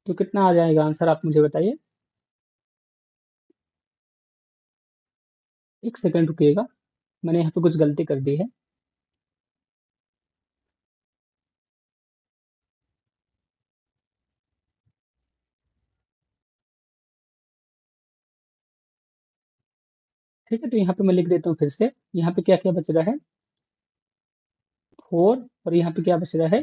तो कितना आ जाएगा आंसर, आप मुझे बताइए। एक सेकंड रुकिएगा, मैंने यहाँ पे कुछ गलती कर दी है। ठीक है, तो यहाँ पे मैं लिख देता हूँ फिर से, यहाँ पे क्या क्या बच रहा है, 4, और यहाँ पे क्या बच रहा है,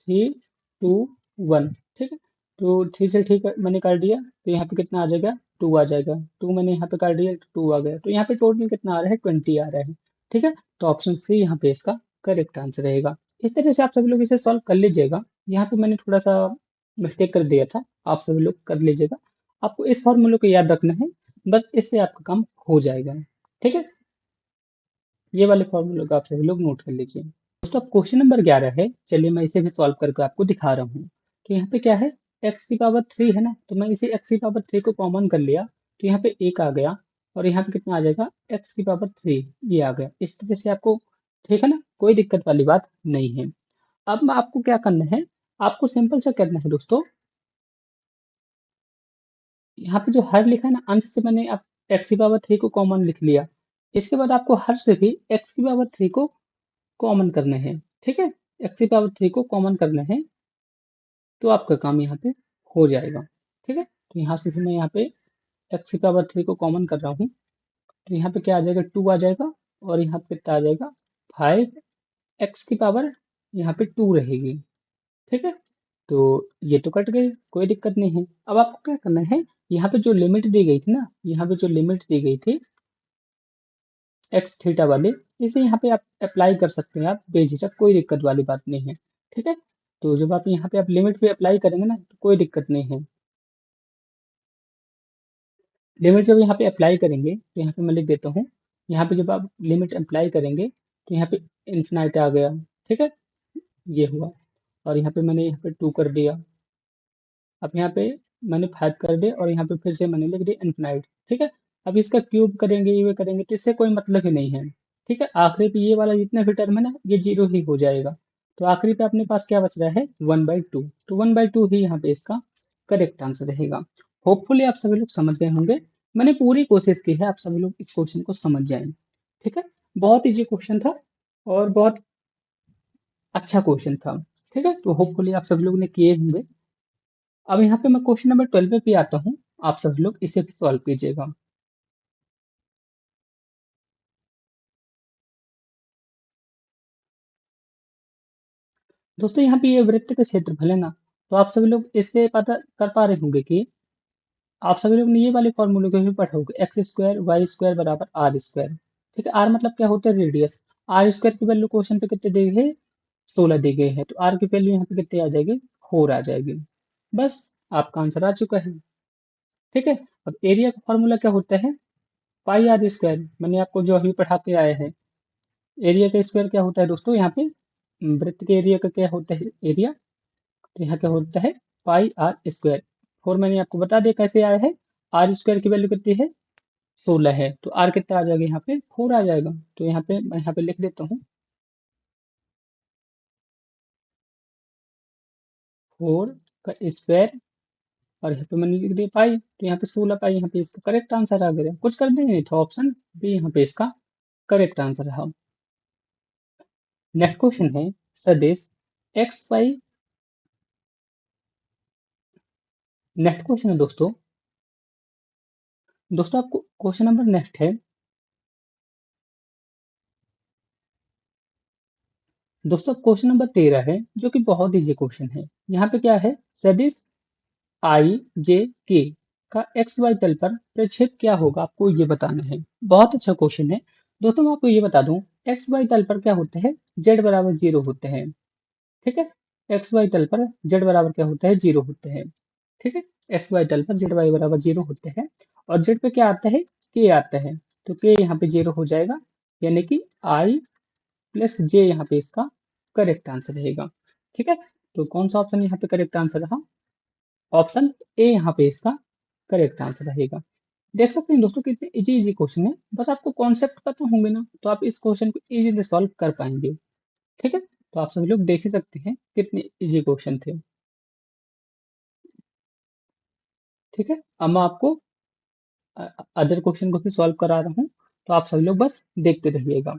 3, 2, 1। ठीक है, तो 3 से ठीक है मैंने काट दिया, तो यहाँ पे कितना आ जाएगा, 2 आ जाएगा, 2 मैंने यहाँ पे काट दिया, 2 आ गया, तो यहाँ पे टोटल कितना आ रहा है, 20 आ रहा है। ठीक है, तो ऑप्शन सी यहाँ पे इसका करेक्ट आंसर रहेगा। इस तरह से आप सभी लोग इसे सॉल्व कर लीजिएगा। यहाँ पे मैंने थोड़ा सा मिस्टेक कर दिया था, आप सभी लोग कर लीजिएगा। आपको इस फॉर्मूले को याद रखना है, बस इससे आपका काम हो जाएगा। ठीक है, ये वाले फॉर्मूले को आप सभी लोग नोट कर लीजिए। दोस्तों अब क्वेश्चन नंबर 11 है, चलिए मैं इसे भी सॉल्व करके आपको दिखा रहा हूँ। तो यहाँ पे क्या है, एक्स की पावर 3 है ना, तो मैं इसे एक्स की पावर 3 को कॉमन कर लिया, तो यहाँ पे 1 आ गया, और यहाँ पे कितना आ जाएगा, एक्स की पावर 3, ये आ गया। इस तरह से आपको, ठीक है ना, कोई दिक्कत वाली बात नहीं है। अब मैं आपको क्या करना है, आपको सिंपल सा करना है दोस्तों, यहाँ पे जो हर लिखा है ना, अंश से मैंने आप एक्स की पावर 3 को कॉमन लिख लिया, इसके बाद आपको हर से भी एक्स की पावर 3 को कॉमन करने हैं। ठीक है, एक्स की पावर 3 को कॉमन करने हैं, तो आपका काम यहाँ पे हो जाएगा। ठीक है, तो यहाँ से फिर मैं यहाँ पे एक्स की पावर 3 को कॉमन कर रहा हूँ, तो यहाँ पे क्या आ जाएगा, 2 आ जाएगा, और यहाँ पे कितना आ जाएगा, 5, एक्स की पावर यहाँ पे 2 रहेगी। ठीक है, तो ये तो कट गई, कोई दिक्कत नहीं है। अब आपको क्या करना है, यहाँ पे जो लिमिट दी गई थी ना, यहाँ पे जो लिमिट दी गई थी एक्स थीटा वाले, इसे यहाँ पे आप अप्लाई कर सकते हैं, आप बेझिझक, कोई दिक्कत वाली बात नहीं है। ठीक है, तो जब आप यहाँ पे आप लिमिट पे अप्लाई करेंगे ना, तो कोई दिक्कत नहीं है। लिमिट जब यहाँ पे अप्लाई करेंगे, तो यहाँ पे मैं लिख देता हूँ, यहाँ पे जब आप लिमिट अप्लाई करेंगे, तो यहाँ पे इन्फिनाइट आ गया। ठीक है, ये हुआ, और यहाँ पे मैंने यहाँ पे 2 कर दिया, अब यहाँ पे मैंने 5 कर दिया, और यहाँ पे फिर से मैंने लिख दिया इन्फिनाइट। ठीक है, अब इसका क्यूब करेंगे, ये करेंगे, तो इससे कोई मतलब ही नहीं है। ठीक है, आखिरी पे ये वाला जितना भी टर्म है ना, ये जीरो ही हो जाएगा, तो आखिरी पे अपने पास क्या बच रहा है, 1/2, तो 1/2 ही यहाँ पे इसका करेक्ट आंसर रहेगा। होपफुली आप सभी लोग समझ गए होंगे, मैंने पूरी कोशिश की है आप सभी लोग इस क्वेश्चन को समझ जाएं। ठीक है, बहुत इजी क्वेश्चन था, और बहुत अच्छा क्वेश्चन था। ठीक है, तो होपफुली आप सभी लोग ने किए होंगे। अब यहाँ पे मैं क्वेश्चन नंबर 12 पे आता हूँ, आप सभी लोग इसे भी सॉल्व कीजिएगा। दोस्तों यहाँ पे ये वृत्त का क्षेत्रफल है ना, तो आप सभी लोग इससे पता कर पा रहे होंगे कि आप सभी लोग ने ये वाले फॉर्मूले को भी पढ़ा होगा, एक्स स्क्वायर वाई स्क्वायर बराबर आर स्क्वायर। ठीक है, आर मतलब क्या होता है, रेडियस। आर स्क्वायर की वैल्यू क्वेश्चन पे कितने दी गई है, 16 दी गई है, तो आर की वैल्यू यहाँ पे कितनी आ जाएगी, 4 आ जाएगी। बस आपका आंसर आ चुका है। ठीक है, अब एरिया का फॉर्मूला क्या होता है, पाई आर स्क्वायर, मैंने आपको जो अभी पढ़ा के आया है। एरिया का स्क्वायर क्या होता है दोस्तों, यहाँ पे वृत्त के एरिया का क्या होता है, एरिया, तो यहाँ क्या होता है, पाई आर स्क्वायर। 4 मैंने आपको बता दिया कैसे आया है, आर स्क्वायर की वैल्यू कितनी है, 16 है, तो आर कितना आ जाएगा यहाँ पे, 4 आ जाएगा। तो यहाँ पे मैं यहाँ पे लिख देता हूँ 4 का स्क्वायर, और यहाँ पे मैंने लिख दिया पाई, तो यहाँ पे 16 पाई यहाँ पे इसका करेक्ट आंसर आ गया। कुछ करना ही नहीं था, ऑप्शन बी यहाँ पे इसका करेक्ट आंसर रहा। नेक्स्ट क्वेश्चन है सदिश एक्स वाई। नेक्स्ट क्वेश्चन है दोस्तों, आपको क्वेश्चन नंबर नेक्स्ट है दोस्तों, क्वेश्चन नंबर 13 है, जो कि बहुत इजी क्वेश्चन है। यहाँ पे क्या है, सदिश आई जे के का एक्स वाई तल पर प्रक्षेप क्या होगा, आपको ये बताना है। बहुत अच्छा क्वेश्चन है दोस्तों। मैं आपको ये बता दूं, एक्स वाई तल पर क्या होते हैं, जेड बराबर 0 होते हैं। ठीक है, एक्स वाई तल पर जेड बराबर क्या होता है, 0 होते हैं। ठीक है, एक्स वाई तल पर जेड वाई बराबर 0 होते हैं, और जेड पे क्या आता है, के आता है, तो के यहाँ पे 0 हो जाएगा, यानी कि आई प्लस जे यहाँ पे इसका करेक्ट आंसर रहेगा। ठीक है, तो कौन सा ऑप्शन यहाँ पे करेक्ट आंसर रहा, ऑप्शन ए यहाँ पे इसका करेक्ट आंसर रहेगा। देख सकते हैं दोस्तों, कितने इजी इजी क्वेश्चन है, बस आपको कॉन्सेप्ट पता होंगे ना, तो आप इस क्वेश्चन को इजीली सॉल्व कर पाएंगे। ठीक है, तो आप सभी लोग देख ही सकते हैं कितने इजी क्वेश्चन थे। ठीक है, अब मैं आपको अदर क्वेश्चन को भी सॉल्व करा रहा हूँ, तो आप सभी लोग बस देखते रहिएगा।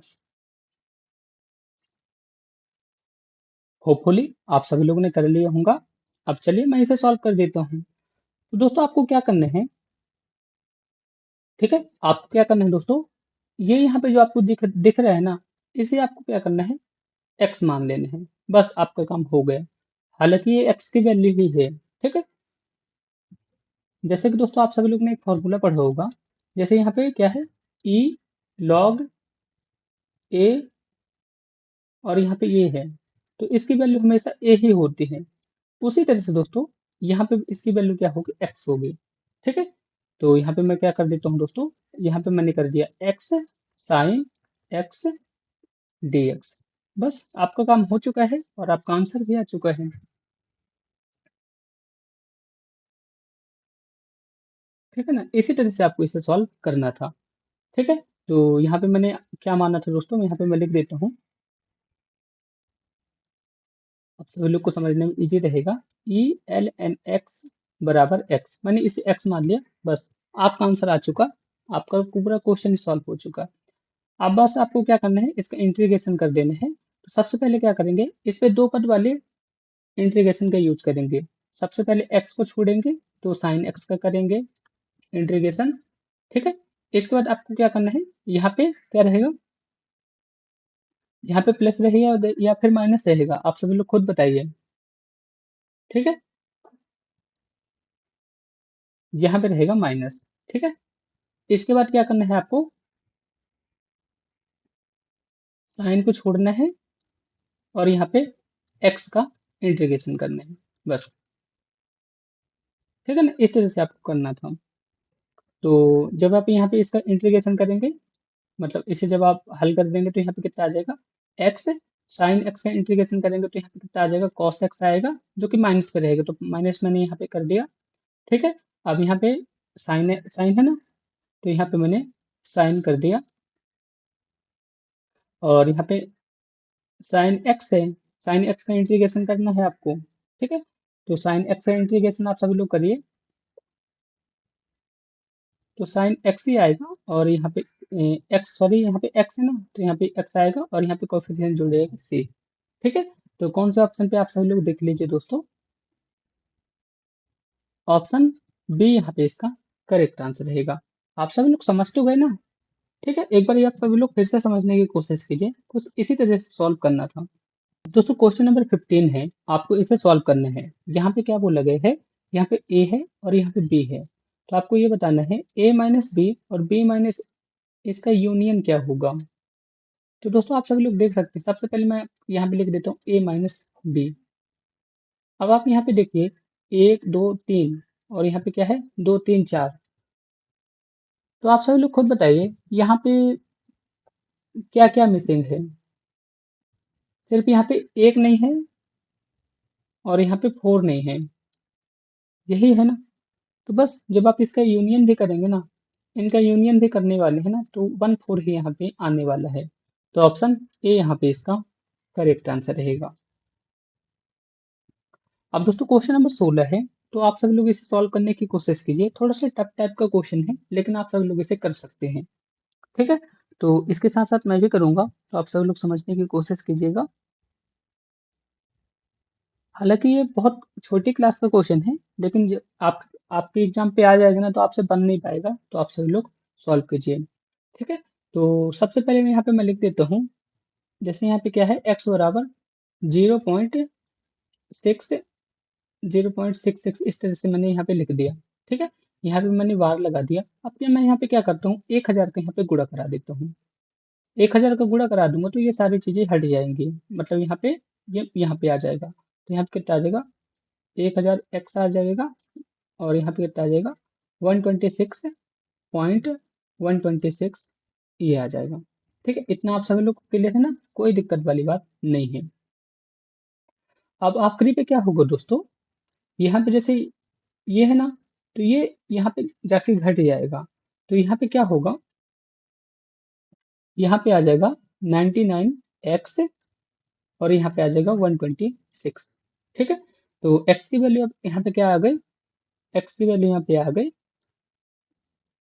होपफुली आप सभी लोगों ने कर लिया होगा। अब चलिए मैं इसे सॉल्व कर देता हूँ। तो दोस्तों आपको क्या करना है, ठीक है, आपको क्या करना है दोस्तों, ये यहाँ पे जो आपको दिख दिख रहा है ना, इसे आपको क्या करना है, एक्स मान लेना है, बस आपका काम हो गया। हालांकि ये एक्स की वैल्यू ही है। ठीक है, जैसे कि दोस्तों आप सभी लोग ने एक फॉर्मूला पढ़ा होगा, जैसे यहाँ पे क्या है, ई लॉग ए, और यहाँ पे ये है, तो इसकी वैल्यू हमेशा ए ही होती है। उसी तरह से दोस्तों यहाँ पे इसकी वैल्यू क्या होगी, एक्स होगी। ठीक है, तो यहाँ पे मैं क्या कर देता हूँ दोस्तों, यहाँ पे मैंने कर दिया x sine x D x. बस आपका काम हो चुका है, और आपका आंसर भी आ चुका है। ठीक है ना, इसी तरह से आपको इसे सॉल्व करना था। ठीक है, तो यहाँ पे मैंने क्या माना था दोस्तों, यहाँ पे मैं लिख देता हूँ, आप सभी लोग को समझने में इजी रहेगा। ई एल एन एक्स बराबर एक्स, मैंने इसे एक्स मान लिया, बस आपका आंसर आ चुका, आपका पूरा क्वेश्चन सॉल्व हो चुका। अब बस आपको क्या करना है, इसका इंटीग्रेशन कर देना है। तो सबसे पहले क्या करेंगे, इस पे दो पद वाले इंटीग्रेशन का यूज करेंगे। सबसे पहले एक्स को छोड़ेंगे, तो साइन एक्स का करेंगे इंटीग्रेशन। ठीक है, इसके बाद आपको क्या करना है, यहाँ पे क्या रहेगा, यहाँ पे प्लस रहेगा या फिर माइनस रहेगा, आप सभी लोग खुद बताइए। ठीक है, यहाँ पे रहेगा माइनस। ठीक है, इसके बाद क्या करना है आपको, साइन को छोड़ना है, और यहाँ पे एक्स का इंटीग्रेशन करना है, बस। ठीक है ना, इस तरह से आपको करना था। तो जब आप यहाँ पे इसका इंटीग्रेशन करेंगे, मतलब इसे जब आप हल कर देंगे, तो यहाँ पे कितना आ जाएगा, एक्स साइन एक्स का इंटीग्रेशन करेंगे, तो यहाँ पे कितना आ जाएगा, कॉस एक्स आएगा, जो कि माइनस पे रहेगा, तो माइनस मैंने यहाँ पे कर दिया। ठीक है, अब यहाँ पे साइन साइन है ना, तो यहाँ पे मैंने साइन कर दिया, और यहाँ पे साइन एक्स है, साइन एक्स का इंटीग्रेशन करना है आपको। ठीक है, तो साइन एक्स का इंटीग्रेशन आप सभी लोग करिए, तो साइन एक्स ही आएगा, और यहाँ पे एक्स, सॉरी यहाँ पे एक्स है ना, तो यहाँ पे एक्स आएगा, और यहाँ पे कोफिशिएंट जुड़ जाएगा सी। ठीक है, तो कौन से ऑप्शन पे आप सभी लोग देख लीजिए दोस्तों, ऑप्शन बी यहाँ पे इसका करेक्ट आंसर रहेगा। आप सभी लोग समझ तो गए ना। ठीक है, एक बार ये आप सभी लोग फिर से समझने की कोशिश कीजिए, कुछ इसी तरह से सॉल्व करना था। दोस्तों क्वेश्चन नंबर 15 है, आपको इसे सॉल्व करना है। यहाँ पे क्या बोला गया है, यहाँ पे ए है और यहाँ पे बी है, तो आपको ये बताना है ए माइनस बी और बी माइनस, इसका यूनियन क्या होगा। तो दोस्तों आप सभी लोग देख सकते हैं, सबसे पहले मैं यहाँ पे लिख देता हूँ ए माइनस बी। अब आप यहाँ पे देखिए, एक दो तीन, और यहाँ पे क्या है, दो तीन चार। तो आप सभी लोग खुद बताइए, यहाँ पे क्या क्या मिसिंग है, सिर्फ यहाँ पे एक नहीं है, और यहाँ पे फोर नहीं है, यही है ना। तो बस जब आप इसका यूनियन भी करेंगे ना, इनका यूनियन भी करने वाले हैं ना, तो 1 4 ही यहाँ पे आने वाला है। तो ऑप्शन ए यहाँ पे इसका करेक्ट आंसर रहेगा। अब दोस्तों क्वेश्चन नंबर 16 है, तो आप सभी लोग इसे सॉल्व करने की कोशिश कीजिए। थोड़ा सा टफ टाइप का क्वेश्चन है, लेकिन आप सभी लोग इसे कर सकते हैं। ठीक है, तो इसके साथ साथ मैं भी करूंगा, तो आप सभी लोग समझने की कोशिश कीजिएगा। हालांकि ये बहुत छोटी क्लास का क्वेश्चन है, लेकिन आप आपके एग्जाम पे आ जाएगा ना, तो आपसे बन नहीं पाएगा, तो आप सभी लोग सॉल्व कीजिए। ठीक है, तो सबसे पहले मैं यहाँ पे मैं लिख देता हूँ। जैसे यहाँ पे क्या है, x बराबर 0.6 0.66 इस तरह से मैंने यहाँ पे लिख दिया। ठीक है, यहाँ पे मैंने वार लगा दिया। अब क्या मैं यहाँ पे क्या करता हूँ, 1000 का यहाँ पे गुणा करा देता हूँ। 1000 का गुणा करा दूंगा तो ये सारी चीजें हट जाएंगी, मतलब यहाँ पे ये यहाँ पे आ जाएगा। तो यहाँ पे कितना आ जाएगा, 1000 x आ जाएगा, और यहाँ पे कितना आ जाएगा, 126.126 ये आ जाएगा। ठीक है, इतना आप सभी लोग क्लियर है ना, कोई दिक्कत वाली बात नहीं है। अब आखिरी पे क्या होगा दोस्तों, यहाँ पे जैसे ये है ना, तो ये यहाँ पे जाके घट जाएगा। तो यहाँ पे क्या होगा, यहाँ पे आ जाएगा 99x, और यहाँ पे आ जाएगा 126। ठीक है, तो x की वैल्यू अब यहाँ पे क्या आ गई, x की वैल्यू यहाँ पे आ गई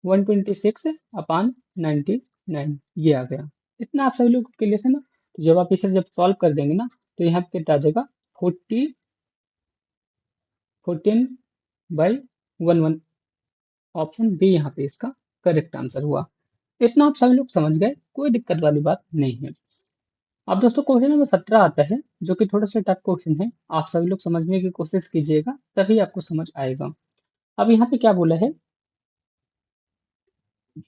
126/99, ये आ गया। इतना आप सभी लोग क्लियर है ना। तो जब आप इसे जब सॉल्व कर देंगे ना, तो यहाँ पे कितना आ जाएगा, 14 ऑप्शन बी यहाँ पे इसका करेक्ट आंसर हुआ। इतना आप सभी लोग समझ गए, कोई दिक्कत वाली बात नहीं है। अब दोस्तों क्वेश्चन नंबर 17 आता है, जो कि थोड़ा सा टफ क्वेश्चन है। आप सभी लोग समझने की कोशिश कीजिएगा, तभी आपको समझ आएगा। अब यहाँ पे क्या बोला है,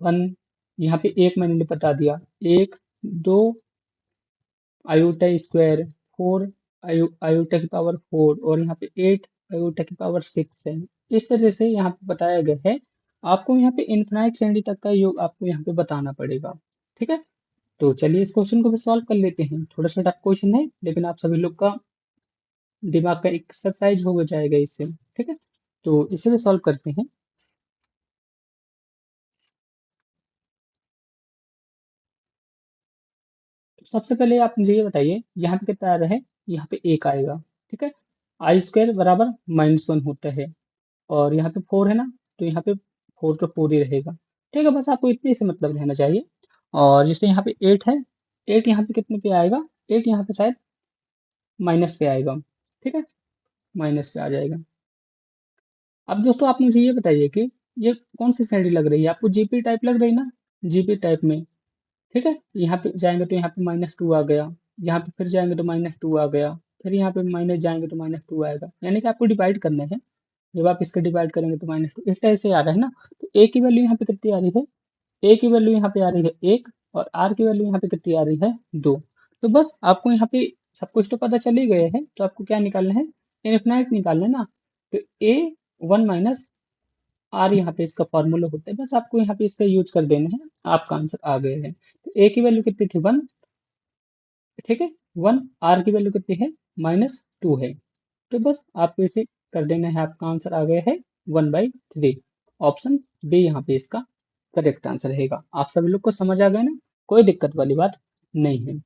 1, यहाँ पे एक मैंने बता दिया, 1 2 आयोटा स्क्वायर, 4 आयोटा की पावर 4, और यहाँ पे 8 आयोटा की पावर 6 है। इस तरह से यहाँ पे बताया गया है। आपको यहाँ पे इन्फिनाइट श्रेणी तक का योग आपको यहाँ पे बताना पड़ेगा। ठीक है, तो चलिए इस क्वेश्चन को भी सॉल्व कर लेते हैं। थोड़ा सा टफ क्वेश्चन है, लेकिन आप सभी लोग का दिमाग का एक्सरसाइज हो जाएगा इससे। ठीक है, तो इसे भी सॉल्व करते हैं। तो सबसे पहले आप मुझे ये बताइए, यहाँ पे कितना आ रहा है, यहाँ पे एक आएगा। ठीक है, आई स्क्वायर बराबर -1 होता है, और यहाँ पे 4 है ना, तो यहाँ पे 4 तो 4 ही रहेगा। ठीक है, बस आपको इतने से मतलब रहना चाहिए। और जैसे यहाँ पे 8 है, 8 यहाँ पे कितने पे आएगा, 8 यहाँ पे शायद माइनस पे आएगा। ठीक है, माइनस पे आ जाएगा। अब दोस्तों आप मुझे ये बताइए कि ये कौन सी श्रेणी लग रही है आपको, जीपी टाइप लग रही है ना, जीपी टाइप में। ठीक है, यहाँ पे जाएंगे तो यहाँ पे -2 आ गया, यहाँ पे फिर जाएंगे तो -2 आ गया, फिर यहाँ पे माइनस जाएंगे तो -2 आएगा, यानी कि आपको डिवाइड करना है। जब आप इसका डिवाइड करेंगे तो -2 इस तरह से आ रहा है ना। तो ए की वैल्यू यहाँ पे कितनी आ रही है, ए की वैल्यू यहाँ पे आ रही है 1, और आर की वैल्यू यहाँ पे कितनी आ रही है 2। तो बस आपको यहाँ पे सब कुछ तो पता चल ही गया है, तो आपको क्या निकालना है, इनफिनाइट निकालना है ना। तो ए 1 - आर यहाँ पे इसका फॉर्मूला होता है, बस आपको यहाँ पे इसका यूज कर देना है, आपका आंसर आ गया है। तो ए की वैल्यू कितनी थी 1, ठीक है 1, आर की वैल्यू कितनी है -2 है। तो बस आपको इसे कर देना है, आपका आंसर आ गया है 1/3। ऑप्शन बी यहाँ पे इसका करेक्ट आंसर रहेगा। आप सभी लोग को समझ आ गया ना, कोई दिक्कत वाली बात नहीं है।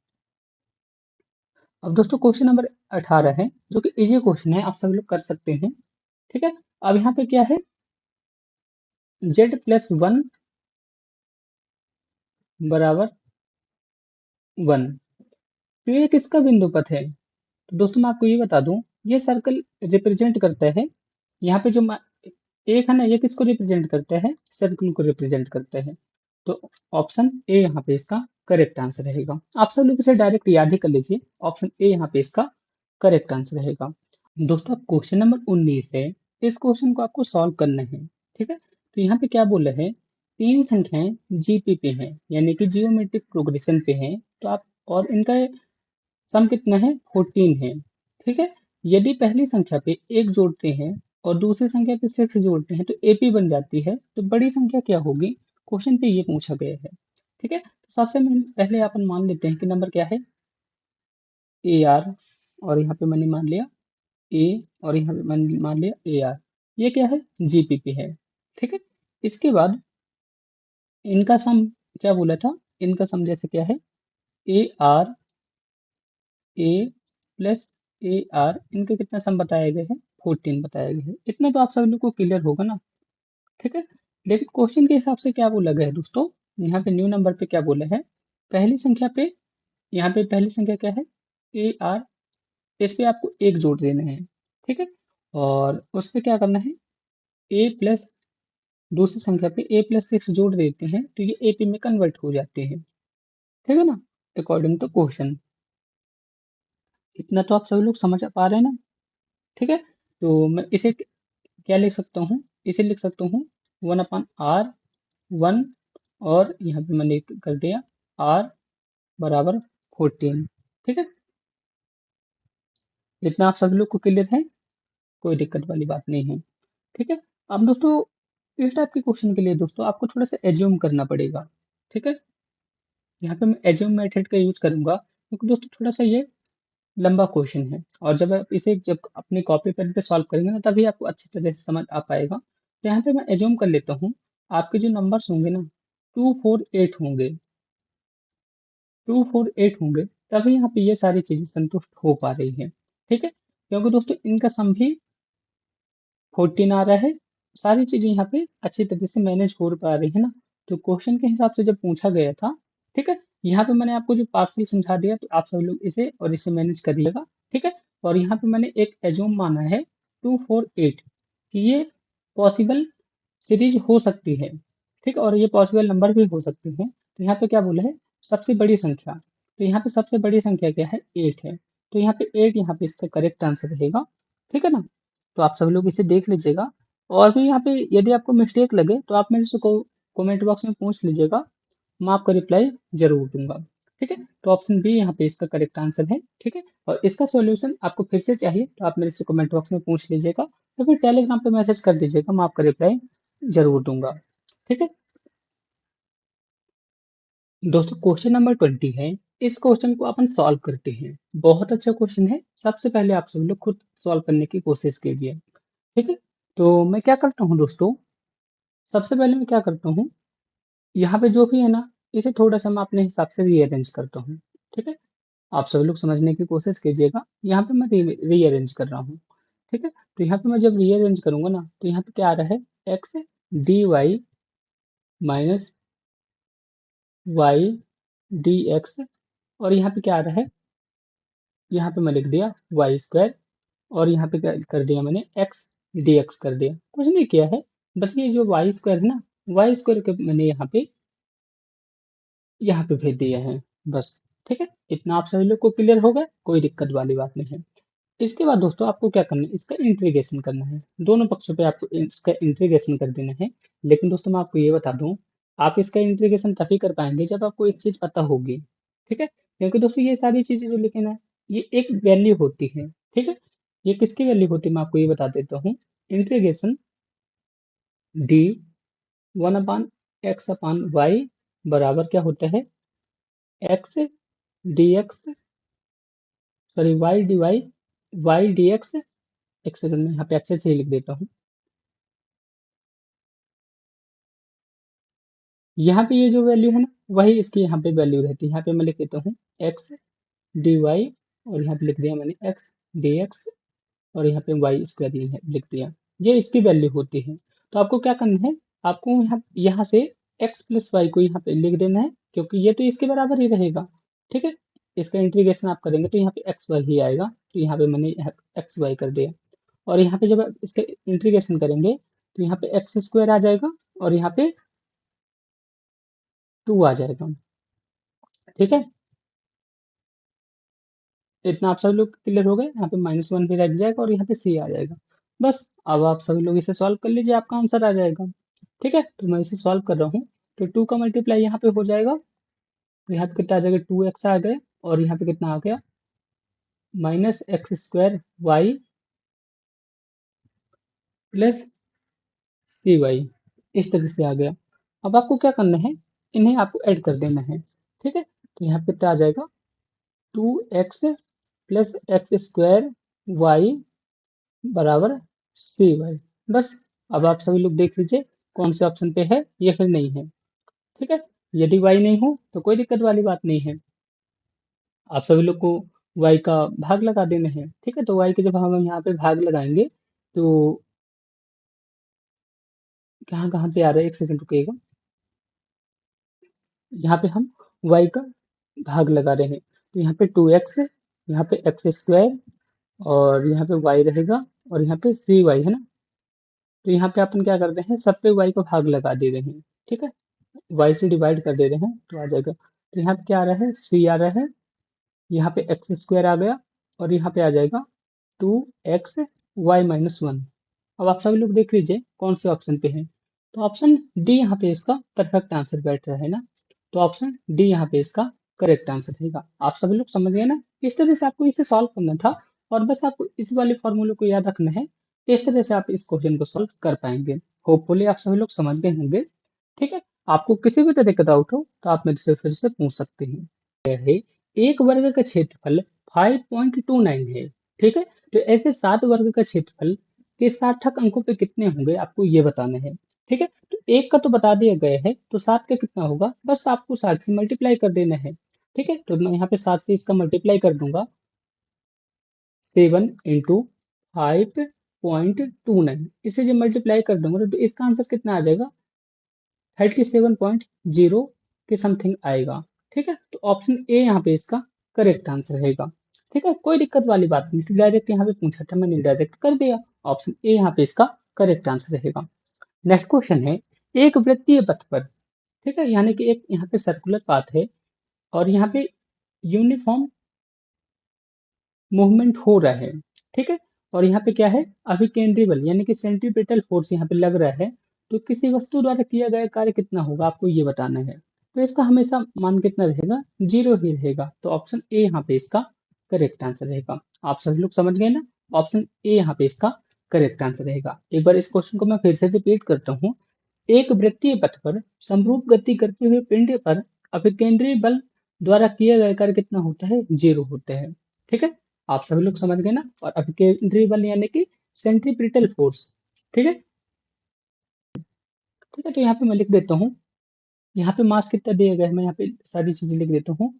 अब दोस्तों क्वेश्चन नंबर 18 है, जो कि इजी क्वेश्चन है, आप सभी लोग कर सकते हैं। ठीक है, अब यहाँ पे क्या है, z+1 बराबर 1, तो ये किसका बिंदु पथ है। तो दोस्तों मैं आपको ये बता दूं, ये सर्कल रिप्रेजेंट करता है, यहाँ पे जो एक है ना, ये किसको रिप्रेजेंट करता है, सर्कल को रिप्रेजेंट करता है। तो ऑप्शन ए यहाँ पे इसका करेक्ट आंसर रहेगा। आप सब लोग इसे डायरेक्ट याद ही कर लीजिए, ऑप्शन ए यहाँ पे इसका करेक्ट आंसर रहेगा। दोस्तों क्वेश्चन नंबर 19 है, इस क्वेश्चन को आपको सॉल्व करना है। ठीक है, तो यहाँ पे क्या बोला है, तीन संख्याएं जीपी पे हैं, यानी कि जियोमेट्रिक प्रोग्रेशन पे हैं, तो आप और इनका सम कितना है 14 है। ठीक है, यदि पहली संख्या पे एक जोड़ते हैं और दूसरी संख्या पे 6 जोड़ते हैं तो एपी बन जाती है, तो बड़ी संख्या क्या होगी, क्वेश्चन पे ये पूछा गया है। ठीक है, तो सबसे पहले अपन मान लेते हैं कि नंबर क्या है ए आर, और यहाँ पे मैंने मान लिया ए, और यहाँ पे मैंने मान लिया ए आर। ये क्या है, जीपीपी है। ठीक है, इसके बाद इनका सम क्या बोला था, इनका सम जैसे क्या है, A R A plus A R, इनका कितना सम बताया गया है, 14 बताया गया है। इतना तो आप सभी लोग को क्लियर होगा ना। ठीक है, लेकिन क्वेश्चन के हिसाब से क्या बोला गया है दोस्तों, यहाँ पे न्यू नंबर पे क्या बोला है, पहली संख्या पे, यहाँ पे पहली संख्या क्या है, ए आर, इस पे आपको एक जोड़ देना है। ठीक है, और उस पे क्या करना है, ए प्लस, दूसरी संख्या पे ए प्लस 6 जोड़ देते हैं तो ये एपी में कन्वर्ट हो जाते हैं। ठीक है ना, अकॉर्डिंग टू क्वेश्चन। इतना तो आप सभी लोग समझ पा रहे हैं ना। ठीक है, तो मैं इसे क्या लिख सकता हूँ, इसे लिख सकता हूँ 1/r1, और यहाँ पे मैंने कर दिया r बराबर 14। ठीक है, इतना आप सभी लोग को क्लियर है, कोई दिक्कत वाली बात नहीं है। ठीक है, अब दोस्तों इस टाइप के क्वेश्चन के लिए दोस्तों आपको थोड़ा सा एज्यूम करना पड़ेगा। ठीक है, यहाँ पे मैं एज्यूम मेथड का यूज करूंगा क्योंकि दोस्तों थोड़ा सा ये लंबा क्वेश्चन है, और जब आप इसे जब अपने कॉपी पेन पे सॉल्व करेंगे ना तभी आपको अच्छी तरह से समझ आ पाएगा। तो यहाँ पे मैं एज्यूम कर लेता हूँ, आपके जो नंबर्स होंगे ना 248 होंगे, 248 होंगे, तभी यहाँ पे ये सारी चीजें संतुष्ट हो पा रही है। ठीक है, क्योंकि दोस्तों इनका सम भी 14 आ रहा है, सारी चीजें यहाँ पे अच्छी तरह से मैनेज हो पा रही है ना। तो क्वेश्चन के हिसाब से जब पूछा गया था, ठीक है, यहाँ पे मैंने आपको जो पार्सल समझा दिया, तो आप सब लोग इसे और इसे मैनेज करिएगा। ठीक है, और यहाँ पे मैंने एक एज्यूम माना है 248 कि ये पॉसिबल सीरीज हो सकती है। ठीक, और ये पॉसिबल नंबर भी हो सकते हैं। तो यहाँ पे क्या बोला है, सबसे बड़ी संख्या, तो यहाँ पे सबसे बड़ी संख्या क्या है, 8 है। तो यहाँ पे 8 यहाँ पे इसका करेक्ट आंसर रहेगा। ठीक है ना, तो आप सब लोग इसे देख लीजिएगा, और भी यहाँ पे यदि आपको मिस्टेक लगे तो आप मेरे से कमेंट बॉक्स में पूछ लीजिएगा, मैं आपका रिप्लाई जरूर दूंगा। ठीक है, तो ऑप्शन बी यहाँ पे इसका करेक्ट आंसर है। ठीक है, और इसका सॉल्यूशन आपको फिर से चाहिए तो आप मेरे से कमेंट बॉक्स में पूछ लीजिएगा, या फिर टेलीग्राम पे मैसेज कर दीजिएगा, मैं आपका रिप्लाई जरूर दूंगा। ठीक है दोस्तों, क्वेश्चन नंबर 20 है, इस क्वेश्चन को अपन सॉल्व करते हैं। बहुत अच्छा क्वेश्चन है, सबसे पहले आप सब लोग खुद सॉल्व करने की कोशिश कीजिए। ठीक है, तो मैं क्या करता हूँ दोस्तों, सबसे पहले मैं क्या करता हूँ, यहाँ पे जो भी है ना, इसे थोड़ा सा मैं अपने हिसाब से रीअरेंज करता हूँ। ठीक है, आप सभी लोग समझने की कोशिश कीजिएगा, यहाँ पे मैं रीअरेंज कर रहा हूँ। ठीक है, तो यहाँ पे मैं जब रीअरेंज करूंगा ना, तो यहाँ पे क्या आ रहा है, X D Y minus Y D X, और यहाँ पे क्या आ रहा है, यहाँ पे मैं लिख दिया वाई स्क्वायर, और यहाँ पे क्या कर दिया मैंने, एक्स डी एक्स कर दिया, कुछ नहीं किया है, बस ये जो वाई स्क्वायर है ना, वाई स्क्वायर के मैंने यहाँ पे भेज दिया है, बस। ठीक है, इतना आप सभी लोग को क्लियर हो गया, कोई दिक्कत वाली बात नहीं है। इसके बाद दोस्तों आपको क्या करना है, इसका इंटीग्रेशन करना है, दोनों पक्षों पे आपको इसका इंटीग्रेशन कर देना है। लेकिन दोस्तों मैं आपको ये बता दूं, आप इसका इंटीग्रेशन तभी कर पाएंगे जब आपको एक चीज पता होगी। ठीक है, क्योंकि दोस्तों ये सारी चीजें जो लिखे ना, ये एक वैल्यू होती है। ठीक है, ये किसकी वैल्यू होती है मैं आपको ये बता देता हूँ, इंटीग्रेशन डी 1/x/y बराबर क्या होता है, X D X, sorry Y D X, एक सेकंड में यहाँ पे अच्छे से ही लिख देता हूँ। यहाँ पे ये जो वैल्यू है ना, वही इसकी यहाँ पे वैल्यू रहती है। यहाँ पे मैं लिख देता हूँ एक्स डी वाई, और यहाँ पे लिख दिया मैंने एक्स डी एक्स, और यहाँ पे वाई स्क्वायर लिख दिया, ये इसकी वैल्यू होती है। तो आपको क्या करना है, आपको यहाँ यहाँ से एक्स प्लस वाई को यहाँ पे लिख देना है, क्योंकि ये तो इसके बराबर ही रहेगा। ठीक है, इसका इंटीग्रेशन आप करेंगे तो यहाँ पे एक्स वाई ही आएगा, तो यहाँ पे मैंने एक्स वाई कर दिया, और यहाँ पे जब आप इसका इंटीग्रेशन करेंगे तो यहाँ पे एक्स स्क्वायर आ जाएगा, और यहाँ पे 2 आ जाएगा। ठीक है, इतना आप सभी लोग क्लियर हो गए, यहाँ पे -1 भी रख जाएगा, और यहाँ पे सी आ जाएगा। बस, अब आप सभी लोग इसे सॉल्व कर लीजिए, आपका आंसर आ जाएगा। ठीक है, तो मैं इसे सॉल्व कर रहा हूँ, तो 2 का मल्टीप्लाई यहाँ पे हो जाएगा, तो यहाँ पे कितना आ जाएगा, 2x आ गया, और यहाँ पे कितना आ गया, -x² y प्लस cy, इस तरह से आ गया। अब आपको क्या करना है, इन्हें आपको ऐड कर देना है। ठीक है, तो यहाँ पे कितना आ जाएगा, 2x प्लस x² y बराबर cy। बस अब आप सभी लोग देख लीजिए कौन से ऑप्शन पे है या फिर नहीं है। ठीक है, यदि वाई नहीं हो तो कोई दिक्कत वाली बात नहीं है, आप सभी लोग को वाई का भाग लगा देना है। ठीक है, तो वाई के जब हम यहाँ पे भाग लगाएंगे तो कहाँ कहाँ पे आ रहा है, एक सेकंड रुकिएगा। यहाँ पे हम y का भाग लगा रहे हैं, तो यहाँ पे 2x है, यहाँ पे एक्स स्क्वायर और यहाँ पे y रहेगा और यहाँ पे 3y है ना। तो यहाँ पे अपन क्या करते हैं, सब पे y का भाग लगा दे रहे हैं। ठीक है, y से डिवाइड कर दे रहे हैं तो आ जाएगा। तो यहाँ पे क्या आ रहा है, c आ रहा है, यहाँ पे एक्स स्क्वायर आ गया और यहाँ पे आ जाएगा 2x y-1। अब आप सभी लोग देख लीजिए कौन से ऑप्शन पे है, तो ऑप्शन डी यहाँ पे इसका परफेक्ट आंसर बैठ रहा है ना। तो ऑप्शन डी यहाँ पे इसका करेक्ट आंसर रहेगा। आप सभी लोग समझ गए ना, इस तरह से आपको इसे सॉल्व करना था और बस आपको इस वाले फॉर्मूले को याद रखना है। इस तरह से आप इस क्वेश्चन को सॉल्व कर पाएंगे। होपफुली आप सभी लोग समझ गए होंगे। ठीक है, आपको किसी भी तरह का डाउट हो तो आप मेरे से फिर से पूछ सकते हैं। है, एक वर्ग का क्षेत्रफल 5.29 है। ठीक है, तो ऐसे 7 वर्ग का क्षेत्रफल के सार्थक अंकों पे कितने होंगे आपको ये बताना है। ठीक है, तो एक का तो बता दिया गया है, तो 7 का कितना होगा, बस आपको 7 से मल्टीप्लाई कर देना है। ठीक है, तो मैं यहाँ पे 7 से इसका मल्टीप्लाई कर दूंगा, 7 × 5.29, इसे जब मल्टीप्लाई कर दूंगा तो इसका आंसर कितना आ जाएगा, 37.0 के समथिंग आएगा। ठीक है, तो ऑप्शन ए यहाँ पे इसका करेक्ट आंसर रहेगा। ठीक है, कोई दिक्कत वाली बात नहीं, डायरेक्ट यहाँ पे पूछा था मैंने, डायरेक्ट कर दिया। ऑप्शन ए यहाँ पे इसका करेक्ट आंसर रहेगा। नेक्स्ट क्वेश्चन है, एक वृत्तीय पथ पर, ठीक है, यानी कि एक यहाँ पे सर्कुलर पाथ है और यहाँ पे यूनिफॉर्म मूवमेंट हो रहा है। ठीक है, और यहाँ पे क्या है, अभिकेंद्री बल यानी कि सेंट्रीपिटल फोर्स यहाँ पे लग रहा है। तो किसी वस्तु द्वारा किया गया कार्य कितना होगा आपको ये बताना है। तो इसका हमेशा मान कितना रहेगा, 0 ही रहेगा। तो ऑप्शन ए यहाँ पे इसका करेक्ट आंसर रहेगा। आप सभी लोग समझ गए ना, ऑप्शन ए यहाँ पे इसका करेक्ट आंसर रहेगा। एक बार इस क्वेश्चन को मैं फिर से रिपीट करता हूँ। एक वृत्तीय पथ पर समरूप गति करते हुए पिंड पर अभिकेंद्री बल द्वारा किया गया कार्य कितना होता है, 0 होता है। ठीक है, आप सभी लोग समझ गए ना। और अभिकेंद्री बल यानी कि सेंट्रीपिटल फोर्स। ठीक है, ठीक है, तो यहाँ पे मैं लिख देता हूँ, यहाँ पे मास कितना दिया गया है, मैं यहाँ पे सारी चीजें लिख देता हूँ।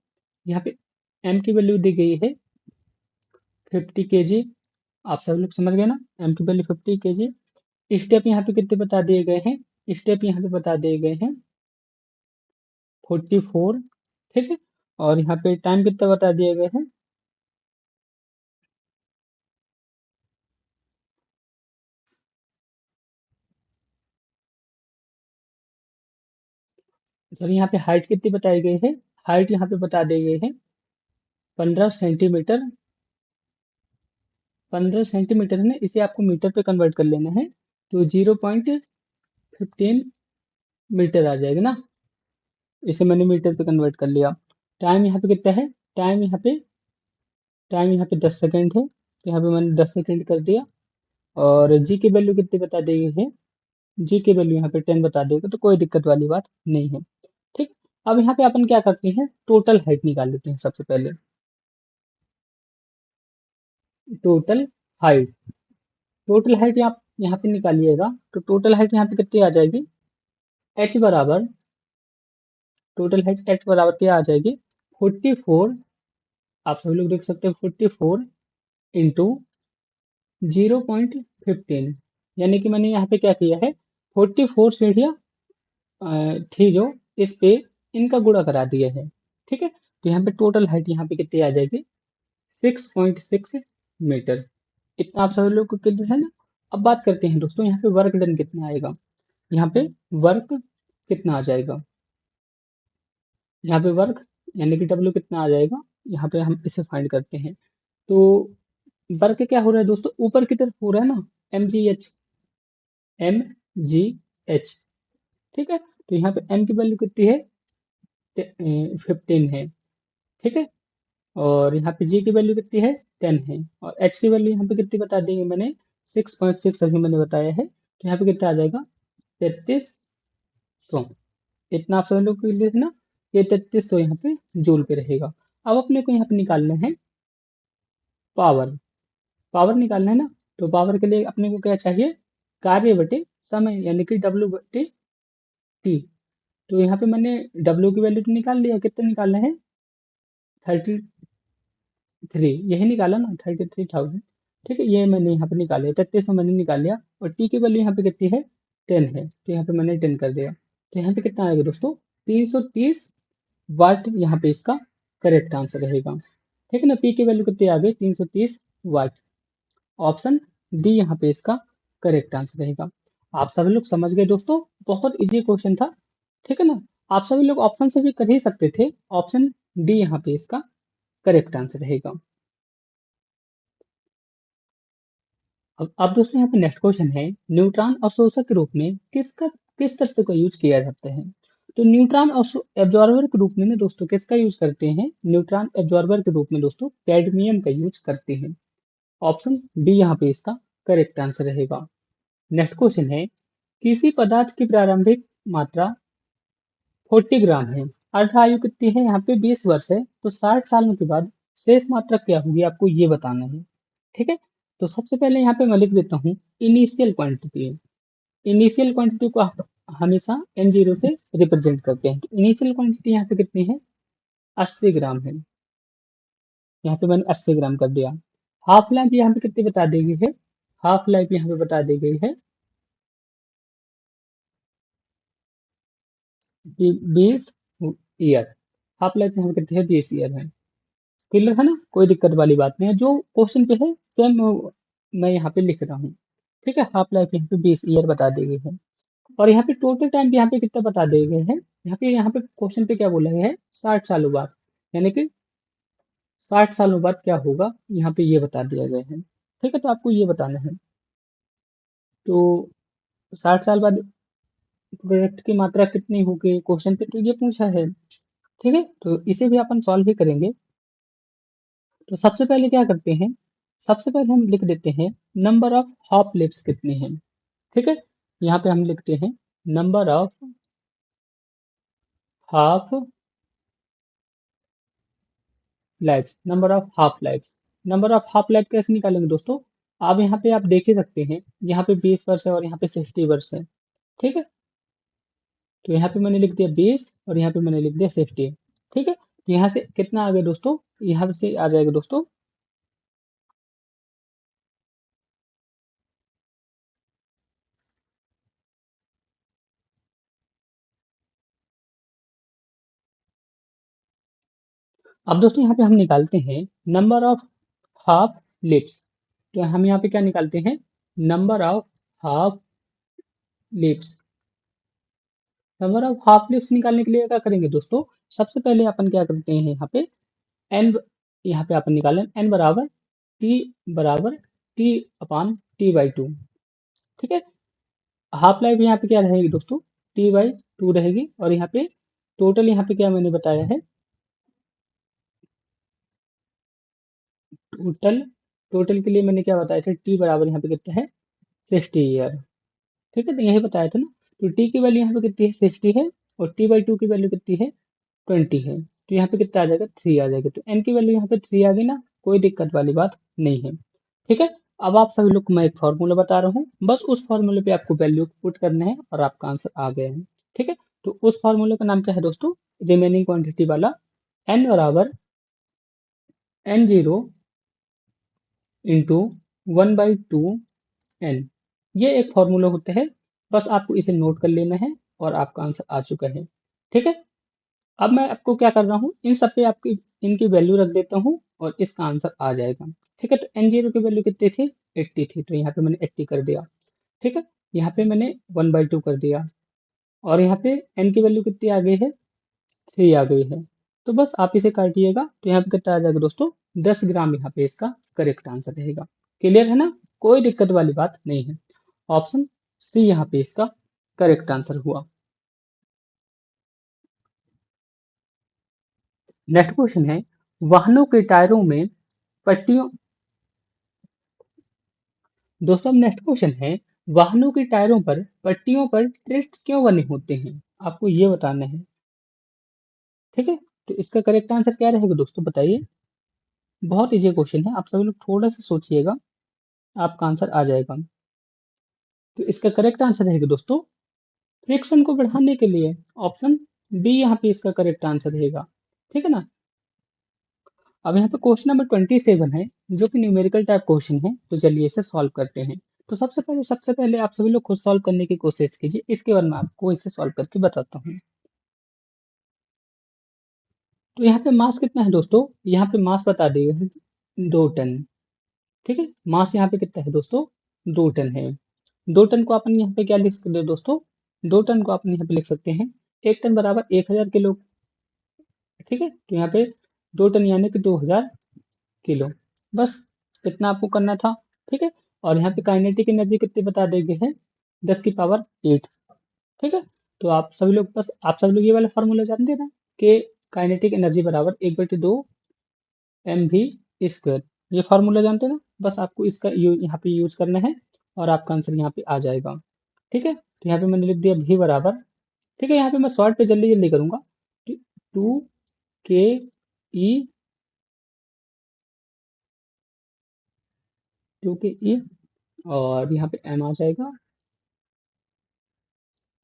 यहाँ पे एम की वैल्यू दी गई है 50 kg। आप सभी लोग समझ गए ना, एम की वैल्यू 50 kg। स्टेप यहाँ पे कितने बता दिए गए हैं, स्टेप यहाँ पे बता दिए गए हैं 44। ठीक है, और यहाँ पे टाइम कितना बता दिए गए हैं, सर यहाँ पे हाइट कितनी बताई गई है, हाइट यहाँ पे बता दी गई है 15 सेंटीमीटर। 15 सेंटीमीटर है ना, इसे आपको मीटर पे कन्वर्ट कर लेना है, तो 0.15 मीटर आ जाएगा ना। इसे मैंने मीटर पे कन्वर्ट कर लिया। टाइम यहाँ पे कितना है, टाइम यहाँ पे 10 सेकेंड है, तो यहाँ पे मैंने 10 सेकेंड कर दिया। और जी की वैल्यू कितनी बता दी गई है, जी की वैल्यू यहाँ पे 10 बता देगा, तो कोई दिक्कत वाली बात नहीं है। ठीक, अब यहाँ पे अपन क्या करते हैं, टोटल हाइट निकाल लेते हैं सबसे पहले। टोटल हाइट, टोटल हाइट आप यहाँ पे निकालिएगा, तो टोटल हाइट यहाँ पे कितनी आ जाएगी, एच बराबर, टोटल हाइट एच बराबर क्या आ जाएगी, 44। आप सभी लोग देख सकते हैं 44 इंटू 0.15, यानी कि मैंने यहाँ पे क्या किया है, 44 सीढ़ियाँ थी जो इस पे इनका गुणा करा दिया है। ठीक है, तो यहाँ पे टोटल हाइट यहाँ पे कितनी आ जाएगी, 6.6 मीटर। इतना आप सभी लोग को क्लियर है ना। अब बात करते हैं दोस्तों, यहाँ पे वर्क डन कितना आएगा, यहाँ पे वर्क कितना आ जाएगा, यहाँ पे वर्क यानी कि डब्ल्यू कितना आ जाएगा, यहाँ पे हम इसे फाइंड करते हैं। तो वर्क क्या हो रहा है दोस्तों, ऊपर की तरफ हो रहा है ना, mgh, mgh। ठीक है, तो यहाँ पे m की वैल्यू कितनी है, 15 है। ठीक है, और यहाँ पे g की वैल्यू कितनी है, 10 है। और h की वैल्यू यहाँ पे कितनी बता दी है मैंने, 6.6 अभी मैंने बताया है। तो यहाँ पे कितना आ जाएगा, 3300। इतना आप सभी लोग के लिए है ना, ये 3300 यहाँ पे जूल पे रहेगा। अब अपने को यहाँ पे निकालना है पावर, पावर निकालना है ना। तो पावर के लिए अपने को क्या चाहिए, कार्य बटे समय यानी कि W बटे T। तो यहाँ पे मैंने W की वैल्यू तो निकाल लिया, कितना निकालना है 33, यही निकाला ना 33,000। ठीक है, ये मैंने यहाँ पे निकाला 3300 मैंने निकाल लिया, और टी की वैल्यू यहाँ पे कितनी है 10 है, तो यहाँ पे मैंने 10 कर दिया। तो यहाँ पे कितना आएगा दोस्तों 330 वाट, यहाँ पे इसका करेक्ट आंसर रहेगा। ठीक है ना, पी की वैल्यू कितनी आ गई 330 वाट। ऑप्शन डी यहाँ पे इसका करेक्ट आंसर रहेगा। आप सभी लोग समझ गए दोस्तों, बहुत इजी क्वेश्चन था। ठीक है ना, आप सभी लोग ऑप्शन से भी कर ही सकते थे, ऑप्शन डी यहाँ पे इसका करेक्ट आंसर रहेगा। अब दोस्तों यहाँ पे नेक्स्ट क्वेश्चन है, न्यूट्रॉन अवशोषक के रूप में किस तत्व का यूज किया जाता है। तो न्यूट्रॉन एब्जॉर्बर के रूप में ना दोस्तों किसका यूज करते हैं, न्यूट्रॉन एब्जॉर्बर के रूप में दोस्तों कैडमियम का यूज करते हैं। ऑप्शन बी यहाँ पे इसका करेक्ट आंसर रहेगा। नेक्स्ट क्वेश्चन है, किसी पदार्थ की प्रारंभिक मात्रा 40 ग्राम है, अर्थ आयु कितनी है यहाँ पे 20 वर्ष है, तो 60 सालों के बाद शेष मात्रा क्या होगी आपको ये बताना है। ठीक है, तो सबसे पहले यहाँ पे मैं लिख देता हूँ इनिशियल क्वांटिटी। इनिशियल क्वांटिटी को आप हमेशा n0 से रिप्रेजेंट करते हैं, तो इनिशियल क्वांटिटी यहाँ पे कितनी है 80 ग्राम है, यहाँ पे मैंने 80 ग्राम कर दिया। हाफ लाइफ यहाँ पे कितनी बता दी गई है, हाफ लाइफ यहाँ पे बता दी गई है 20 ईयर। हाफ लाइफ यहाँ पे कितनी है 20 ईयर है। क्लियर है ना, कोई दिक्कत वाली बात नहीं है, जो क्वेश्चन पे है सेम मैं यहाँ पे लिख रहा हूँ। ठीक है, हाफ लाइफ यहाँ पे 20 ईयर बता दी गई है, और यहाँ पे टोटल टाइम यहाँ पे कितना बता दिए गए हैं, यहाँ पे क्वेश्चन पे क्या बोला गया है 60 सालों बाद, यानी कि 60 सालों बाद क्या होगा यहाँ पे ये बता दिया गया है। ठीक है, तो आपको ये बताना है। तो 60 साल बाद प्रोडक्ट की मात्रा कितनी होगी, क्वेश्चन पे तो ये पूछा है। ठीक है, तो इसे भी अपन सॉल्व भी करेंगे। तो सबसे पहले क्या करते हैं, सबसे पहले हम लिख देते हैं नंबर ऑफ हाफ लिप्स कितने हैं। ठीक है, यहाँ पे हम लिखते हैं number of half lives, number of half lives. Number of half life कैसे निकालेंगे दोस्तों, आप यहाँ पे आप देख ही सकते हैं, यहाँ पे 20 वर्ष है और यहाँ पे 60 वर्ष है। ठीक है, तो यहाँ पे मैंने लिख दिया 20 और यहाँ पे मैंने लिख दिया 60। ठीक है, तो यहाँ से कितना आ गया दोस्तों, यहाँ से आ जाएगा दोस्तों अब दोस्तों यहाँ पे हम निकालते हैं नंबर ऑफ हाफ लिप्स। तो हम यहाँ पे क्या निकालते हैं, number of half lips. Number of half lips निकालने के लिए क्या करेंगे दोस्तों, सबसे पहले अपन क्या करते हैं यहाँ पे एन, यहाँ पे अपन निकालें एन बराबर T upon T by two. ठीक है, हाफ लाइफ यहाँ पे क्या रहेगी दोस्तों टी बाई टू रहेगी, और यहाँ पे टोटल यहाँ पे क्या मैंने बताया है, टोटल टोटल के लिए मैंने क्या बताया था, टी बराबर यहाँ पे कितना है 60 ईयर। ठीक है, तो यही बताया था ना। तो टी की वैल्यू यहाँ पे कितनी है 60 है, और टी बाई टू की वैल्यू कितनी है 20 है, तो यहाँ पे कितना आ जाएगा 3 आ जाएगा, तो एन की वैल्यू यहाँ पे 3 आ गई ना, कोई दिक्कत वाली बात नहीं है। ठीक है, अब आप सभी लोग को मैं एक फॉर्मूला बता रहा हूँ, बस उस फॉर्मूले पे आपको वैल्यू पुट करना है और आपका आंसर आ गया है। ठीक है, तो उस फॉर्मूले का नाम क्या है दोस्तों, रिमेनिंग क्वांटिटी वाला, एन बराबर n0 इंटू 1/2 एन, ये एक फॉर्मूला होता है, बस आपको इसे नोट कर लेना है और आपका आंसर आ चुका है। ठीक है, अब मैं आपको क्या कर रहा हूँ, इन सब पे आपकी इनकी वैल्यू रख देता हूँ और इसका आंसर आ जाएगा। ठीक है, तो n0 की वैल्यू कितनी थी 80 थी, तो यहाँ पे मैंने 80 कर दिया। ठीक है, यहाँ पे मैंने 1/2 कर दिया, और यहाँ पे n की वैल्यू कितनी आ गई है 3 आ गई है, तो बस आप इसे काटिएगा, तो यहाँ पे कितना आ जाएगा दोस्तों 10 ग्राम, यहाँ पे इसका करेक्ट आंसर रहेगा। क्लियर है ना, कोई दिक्कत वाली बात नहीं है। ऑप्शन सी यहाँ पे इसका करेक्ट आंसर हुआ। नेक्स्ट क्वेश्चन है, वाहनों के टायरों में पट्टियों, दोस्तों नेक्स्ट क्वेश्चन है, वाहनों के टायरों पर पट्टियों पर टेस्ट क्यों बने होते हैं, आपको ये बताना है। ठीक है, तो इसका करेक्ट आंसर क्या रहेगा दोस्तों बताइए, बहुत इजी क्वेश्चन है, आप सभी लोग थोड़ा सा सोचिएगा, आपका आंसर आ जाएगा। तो इसका करेक्ट आंसर रहेगा दोस्तों फ्रिक्शन को बढ़ाने के लिए ऑप्शन बी यहाँ पे इसका करेक्ट आंसर रहेगा। ठीक है ना। अब यहाँ पे क्वेश्चन नंबर 27 है जो कि न्यूमेरिकल टाइप क्वेश्चन है। तो चलिए इसे सॉल्व करते हैं। तो सबसे पहले आप सभी लोग खुद सॉल्व करने की कोशिश कीजिए, इसके बाद मैं आपको इसे सॉल्व करके बताता हूँ। तो यहाँ पे मास कितना है दोस्तों, यहाँ पे मास बता देगा है 2 टन। ठीक है, मास यहाँ पे कितना है दोस्तों, 2 टन है। 2 टन को अपन यहाँ पे क्या लिख सकते हैं दोस्तों, 2 टन को अपन यहाँ पे लिख सकते हैं 1 टन बराबर 1000 किलो। ठीक है, तो यहाँ पे 2 टन यानी कि 2000 किलो। बस इतना आपको करना था। ठीक है, और यहाँ पे काइनेटिक एनर्जी कितनी बता देंगे है 10 की पावर 8। ठीक है, तो आप सभी लोग ये वाला फॉर्मूला जानते हैं ना कि काइनेटिक एनर्जी बराबर 1/2 mv²। ये फार्मूला जानते हैं ना, बस आपको इसका यहाँ पे यूज करना है और आपका आंसर यहाँ पे आ जाएगा। ठीक है, तो यहाँ पे मैंने लिख दिया v बराबर, ठीक है, यहाँ पे मैं शॉर्ट पे जल्दी जल्दी करूंगा। 2 के ई, 2 के ई, और यहाँ पे m आ जाएगा,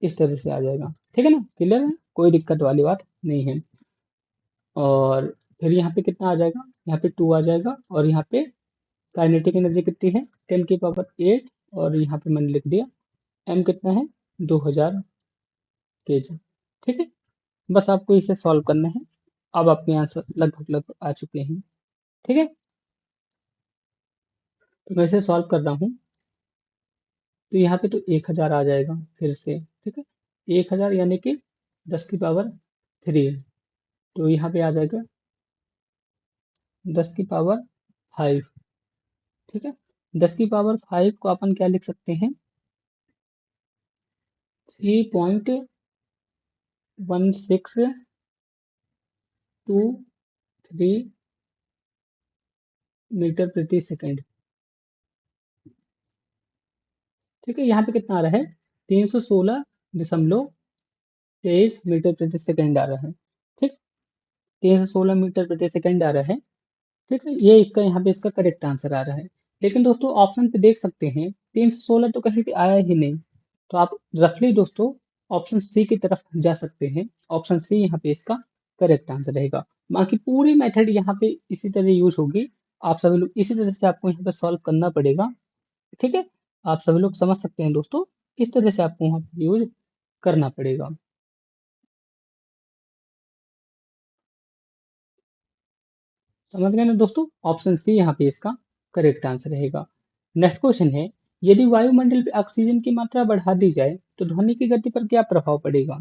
इस तरह से आ जाएगा। ठीक है ना, क्लियर है, कोई दिक्कत वाली बात नहीं है। और फिर यहाँ पे कितना आ जाएगा, यहाँ पे 2 आ जाएगा, और यहाँ पे काइनेटिक एनर्जी कितनी है 10 की पावर 8, और यहाँ पे मैंने लिख दिया m कितना है 2000 kg। ठीक है, बस आपको इसे सॉल्व करना है। अब आपके आंसर लगभग लगभग आ चुके हैं। ठीक है, तो मैं इसे सॉल्व कर रहा हूँ। तो यहाँ पे तो 1000 आ जाएगा फिर से। ठीक है, 1000 यानी कि 10 की पावर 3। तो यहाँ पे आ जाएगा 10 की पावर 5। ठीक है, 10 की पावर 5 को अपन क्या लिख सकते हैं, 3.1623 मीटर प्रति सेकंड। ठीक है, यहाँ पे कितना आ रहा है 316.23 मीटर प्रति सेकंड आ रहा है। ठीक, 316 मीटर प्रति सेकंड आ रहा है। ठीक है, ये इसका यहाँ पे इसका करेक्ट आंसर आ रहा है। लेकिन दोस्तों ऑप्शन पे देख सकते हैं 316 तो कहीं पे आया ही नहीं। तो आप रफली दोस्तों ऑप्शन सी की तरफ जा सकते हैं। ऑप्शन सी यहाँ पे इसका करेक्ट आंसर रहेगा। बाकी पूरी मेथड यहाँ पे इसी तरह यूज होगी। आप सभी लोग इसी तरह से आपको यहाँ पे सॉल्व करना पड़ेगा। ठीक है, आप सभी लोग समझ सकते हैं दोस्तों, इस तरह से आपको वहाँ पे यूज करना पड़ेगा। समझ गए ना दोस्तों, ऑप्शन सी यहाँ पे इसका करेक्ट आंसर रहेगा। नेक्स्ट क्वेश्चन है, यदि वायुमंडल पे ऑक्सीजन की मात्रा बढ़ा दी जाए तो ध्वनि की गति पर क्या प्रभाव पड़ेगा।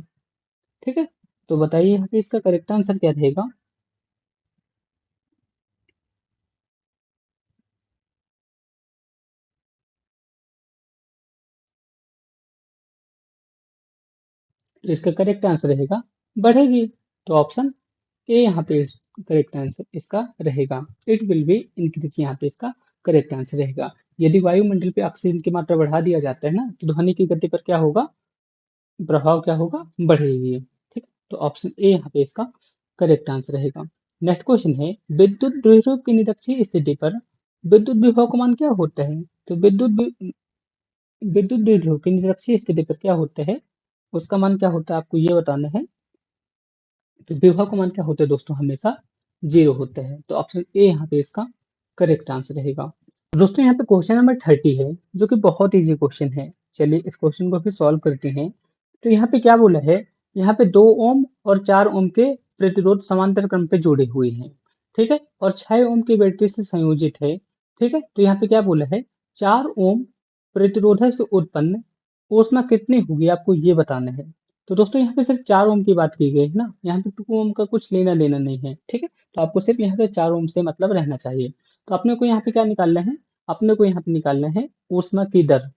ठीक है, तो बताइए यहाँ पे इसका करेक्ट आंसर क्या रहेगा। तो इसका करेक्ट आंसर रहेगा बढ़ेगी। तो ऑप्शन ए यहाँ पे करेक्ट आंसर इसका रहेगा। इट विल बी इंक्रीज, यहाँ पे इसका करेक्ट आंसर रहेगा। यदि वायुमंडल पे ऑक्सीजन की मात्रा बढ़ा दिया जाता है ना तो ध्वनि की गति पर क्या होगा, प्रभाव क्या होगा, बढ़ेगी। ठीक, तो ऑप्शन ए यहाँ पे इसका करेक्ट आंसर रहेगा। नेक्स्ट क्वेश्चन है, विद्युत द्विध्रुव की निरक्षीय स्थिति पर विद्युत विभव का मान क्या होता है। तो विद्युत द्विध्रुव की निरक्षीय स्थिति पर क्या होता है, उसका मान क्या होता है आपको ये बताना है। तो विभव का मान क्या होता है दोस्तों, हमेशा 0 होता है। तो ऑप्शन ए यहाँ पे इसका करेक्ट आंसर रहेगा। दोस्तों यहाँ पे क्वेश्चन नंबर 30 है जो कि बहुत इजी क्वेश्चन है। चलिए इस क्वेश्चन को भी सॉल्व करते हैं। तो यहाँ पे क्या बोला है, यहाँ पे 2 ओम और 4 ओम के प्रतिरोध समांतर क्रम पे जुड़े हुए हैं। ठीक है, और 6 ओम की बैटरी से संयोजित है। ठीक है, तो यहाँ पे क्या बोला है, 4 ओम प्रतिरोधक से उत्पन्न ऊष्मा कितनी होगी आपको ये बताना है। तो दोस्तों यहाँ पे सिर्फ 4 ओम की बात की गई है ना, यहाँ पे 2 ओम का कुछ लेना देना नहीं है। ठीक है, तो आपको सिर्फ यहाँ पे 4 ओम से मतलब रहना चाहिए। तो अपने को यहाँ पे क्या निकालना है, अपने को यहाँ पे निकालना है ऊष्मा की दर।